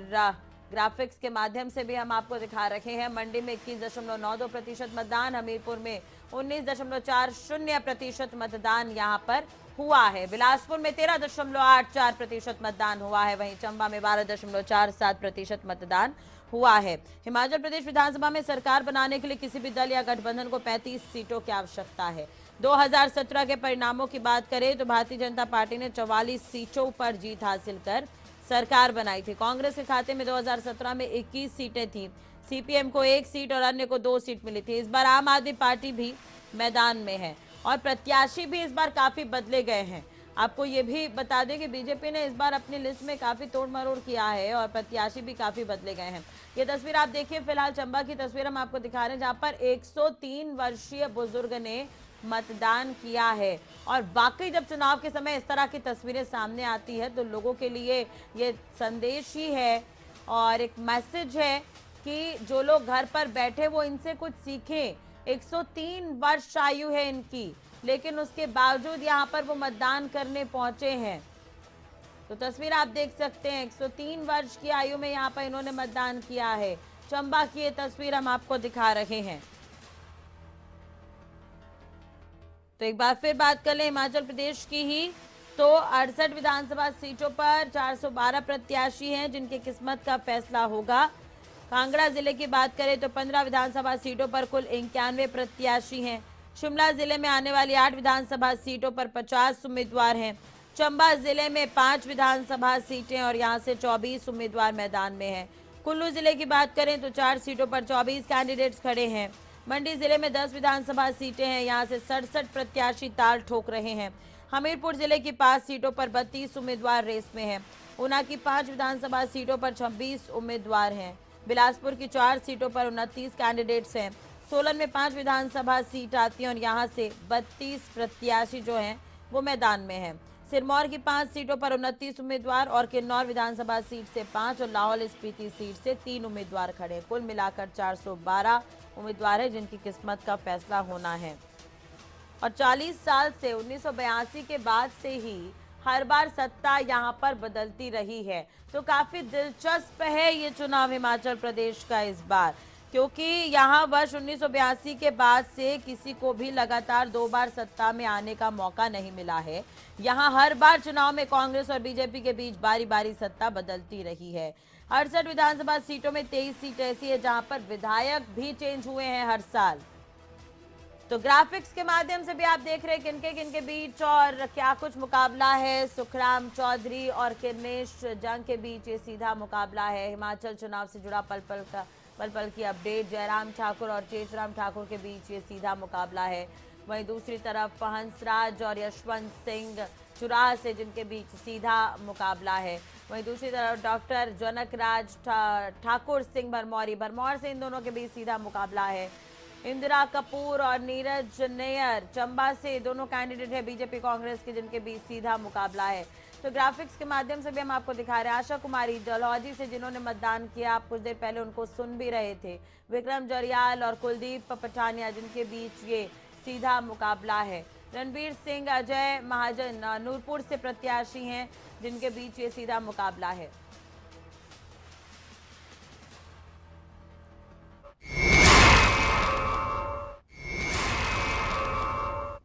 ग्राफिक्स के माध्यम से भी हम आपको दिखा रखे हैं। मंडी में 21.92% मतदान, हमीरपुर में 19.40% मतदान यहाँ पर हुआ है। बिलासपुर में 13.84% मतदान हुआ है, वहीं चंबा में 12.47% मतदान हुआ है। हिमाचल प्रदेश विधानसभा में सरकार बनाने के लिए किसी भी दल या गठबंधन को 35 सीटों की आवश्यकता है। 2017 के परिणामों की बात करें तो भारतीय जनता पार्टी ने 44 सीटों पर जीत हासिल कर सरकार बनाई थी। कांग्रेस के खाते में 2017 में 21 सीटें थी। सीपीएम को 1 सीट और अन्य को 2 सीट मिली थी। इस बार आम आदमी पार्टी भी मैदान में है और प्रत्याशी भी इस बार काफी बदले गए हैं। आपको ये भी बता दें कि बीजेपी ने इस बार अपनी लिस्ट में काफी तोड़ मरोड़ किया है और प्रत्याशी भी काफी बदले गए हैं। ये तस्वीर आप देखिए, फिलहाल चंबा की तस्वीर हम आपको दिखा रहे हैं, जहां पर 103 वर्षीय बुजुर्ग ने मतदान किया है। और वाकई जब चुनाव के समय इस तरह की तस्वीरें सामने आती है तो लोगों के लिए ये संदेश ही है और एक मैसेज है कि जो लोग घर पर बैठे वो इनसे कुछ सीखें। 103 वर्ष आयु है इनकी, लेकिन उसके बावजूद यहाँ पर वो मतदान करने पहुंचे हैं। तो तस्वीर आप देख सकते हैं, 103 वर्ष की आयु में यहाँ पर इन्होंने मतदान किया है। चंबा की ये तस्वीर हम आपको दिखा रहे हैं। तो एक बार फिर बात कर लें हिमाचल प्रदेश की ही, तो 68 विधानसभा सीटों पर 412 प्रत्याशी हैं जिनकी किस्मत का फैसला होगा। कांगड़ा जिले की बात करें तो 15 विधानसभा सीटों पर कुल 91 प्रत्याशी हैं। शिमला जिले में आने वाली 8 विधानसभा सीटों पर 50 उम्मीदवार हैं। चंबा जिले में 5 विधानसभा सीटें और यहां से 24 उम्मीदवार मैदान में हैं। कुल्लू जिले की बात करें तो 4 सीटों पर 24 कैंडिडेट्स खड़े हैं। मंडी जिले में 10 विधानसभा सीटें हैं, यहां से 67 प्रत्याशी ताल ठोक रहे हैं। हमीरपुर जिले की 5 सीटों पर 32 उम्मीदवार रेस में हैं। ऊना की 5 विधानसभा सीटों पर 26 उम्मीदवार हैं। बिलासपुर की 4 सीटों पर 29 कैंडिडेट्स हैं। सोलन में 5 विधानसभा सीट आती है और यहाँ से 32 प्रत्याशी जो हैं वो मैदान में हैं। सिरमौर की 5 सीटों पर 29 उम्मीदवार और किन्नौर विधानसभा सीट से 5 और लाहौल स्पीति सीट से 3 उम्मीदवार खड़े हैं। कुल मिलाकर 412 उम्मीदवार हैं जिनकी किस्मत का फैसला होना है। और 40 साल से 1982 के बाद से ही हर बार सत्ता यहाँ पर बदलती रही है। तो काफी दिलचस्प है ये चुनाव हिमाचल प्रदेश का इस बार, क्योंकि यहाँ वर्ष 1982 के बाद से किसी को भी लगातार 2 बार सत्ता में आने का मौका नहीं मिला है। यहाँ हर बार चुनाव में कांग्रेस और बीजेपी के बीच बारी बारी सत्ता बदलती रही है। 68 विधानसभा सीटों में 23 सीट ऐसी है जहां पर विधायक भी चेंज हुए हैं हर साल। तो ग्राफिक्स के माध्यम से भी आप देख रहे हैं किनके बीच और क्या कुछ मुकाबला है। सुखराम चौधरी और किरनेश जंग के बीच ये सीधा मुकाबला है। हिमाचल चुनाव से जुड़ा पल पल की अपडेट। जयराम ठाकुर और चेतराम ठाकुर के बीच ये सीधा मुकाबला है। वहीं दूसरी तरफ हंसराज और यशवंत सिंह चुराह से जिनके बीच सीधा मुकाबला है। वहीं दूसरी तरफ डॉक्टर जनकराज ठाकुर सिंह भरमौर से इन दोनों के बीच सीधा मुकाबला है। इंदिरा कपूर और नीरज नैयर चंबा से दोनों कैंडिडेट है बीजेपी कांग्रेस के जिनके बीच सीधा मुकाबला है। तो ग्राफिक्स के माध्यम से भी हम आपको दिखा रहे हैं। आशा कुमारी डलहौजी से जिन्होंने मतदान किया, आप कुछ देर पहले उनको सुन भी रहे थे। विक्रम जरियाल और कुलदीप पठानिया जिनके बीच ये सीधा मुकाबला है। रणबीर सिंह अजय महाजन नूरपुर से प्रत्याशी हैं जिनके बीच ये सीधा मुकाबला है।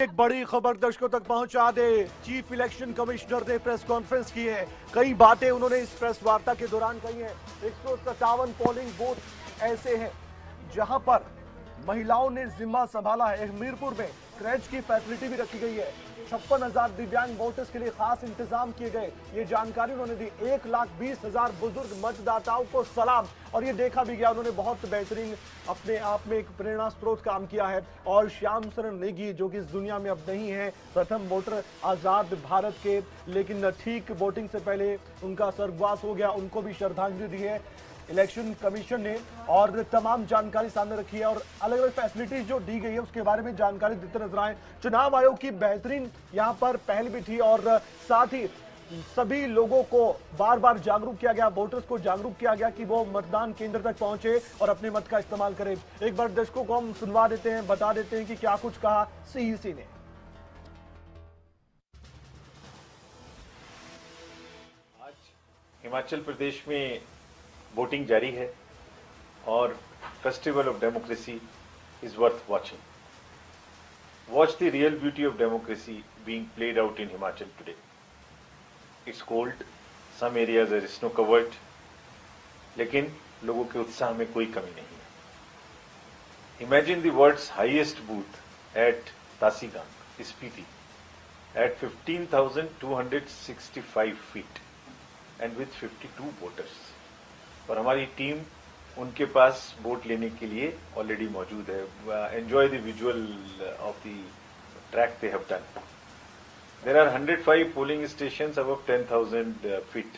एक बड़ी खबर दर्शकों तक पहुंचा दे। चीफ इलेक्शन कमिश्नर ने प्रेस कॉन्फ्रेंस की है। कई बातें उन्होंने इस प्रेस वार्ता के दौरान कही है। 157 पोलिंग बूथ ऐसे हैं जहां पर महिलाओं ने जिम्मा संभाला है। हमीरपुर में क्रैच की फैसिलिटी भी रखी गई है। 56,000 दिव्यांग वोटर्स के लिए खास इंतजाम किए गए, ये जानकारी उन्होंने दी। 1,20,000 बुजुर्ग मतदाताओं को सलाम। और ये देखा भी गया, उन्होंने बहुत बेहतरीन अपने आप में एक प्रेरणा स्रोत काम किया है। और श्याम शरण नेगी जो कि इस दुनिया में अब नहीं है, प्रथम वोटर आजाद भारत के, लेकिन ठीक वोटिंग से पहले उनका स्वर्गवास हो गया, उनको भी श्रद्धांजलि दी है इलेक्शन कमीशन ने। और तमाम जानकारी सामने रखी है और अलग अलग फैसिलिटीज जो दी गई है उसके बारे में जानकारी देते नजर आए। चुनाव आयोग की बेहतरीन यहाँ पर पहल भी थी और साथ ही सभी लोगों को बार बार जागरूक किया गया, वोटर्स को जागरूक किया गया कि वो मतदान केंद्र तक पहुंचे और अपने मत का इस्तेमाल करें। एक बार दर्शकों को हम सुनवा देते हैं, बता देते हैं कि क्या कुछ कहा सीईसी ने। आज हिमाचल प्रदेश में वोटिंग जारी है और festival of democracy is worth watching. Watch the real beauty of democracy being played out in Himachal today. It's cold, some areas are snow covered, लेकिन लोगों के उत्साह में कोई कमी नहीं है. Imagine the world's highest booth at Tasigang. Spiti at 15,265 feet and with 52 boaters. और हमारी टीम उनके पास बोट लेने के लिए ऑलरेडी मौजूद है. Enjoy the visual of the track they have done. There are 105 polling stations above 10,000 feet,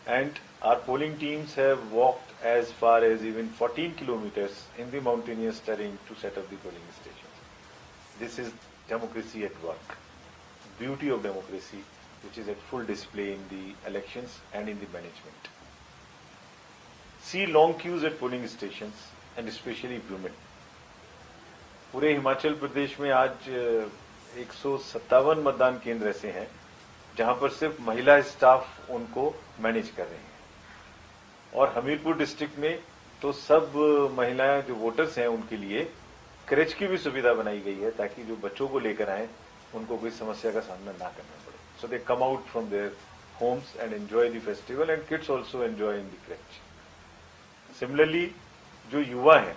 and our polling teams have walked as far as even 14 kilometers in the mountainous terrain to set up the polling stations. This is democracy at work, beauty of democracy, which is at full display in the elections and in the management. See long queues at polling stations and especially women. पूरे हिमाचल प्रदेश में आज 157 मतदान केंद्र ऐसे हैं जहां पर सिर्फ महिला स्टाफ उनको मैनेज कर रहे हैं. और हमीरपुर डिस्ट्रिक्ट में तो सब महिलाएं जो वोटर्स हैं उनके लिए क्रेच की भी सुविधा बनाई गई है ताकि जो बच्चों को लेकर आए उनको कोई समस्या का सामना ना करना पड़े. So they come out from their homes and enjoy the festival and kids also enjoy in the creche. Similarly जो युवा हैं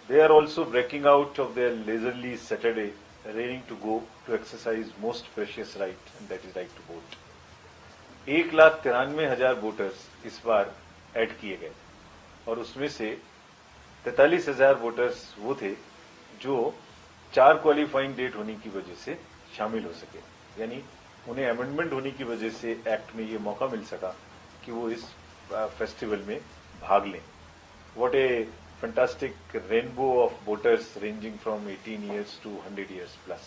they are also breaking out of their leisurely Saturday, raring to go to exercise most precious right, and that is right to vote. 1,93,000 voters इस बार add किए गए और उसमें से 43,000 voters वो थे जो 4 क्वालिफाइंग डेट होने की वजह से शामिल हो सके. यानी उन्हें अमेंडमेंट होने की वजह से एक्ट में ये मौका मिल सका कि वो इस फेस्टिवल में भाग लें. What a fantastic rainbow of voters ranging from 18 years to 100 years plus.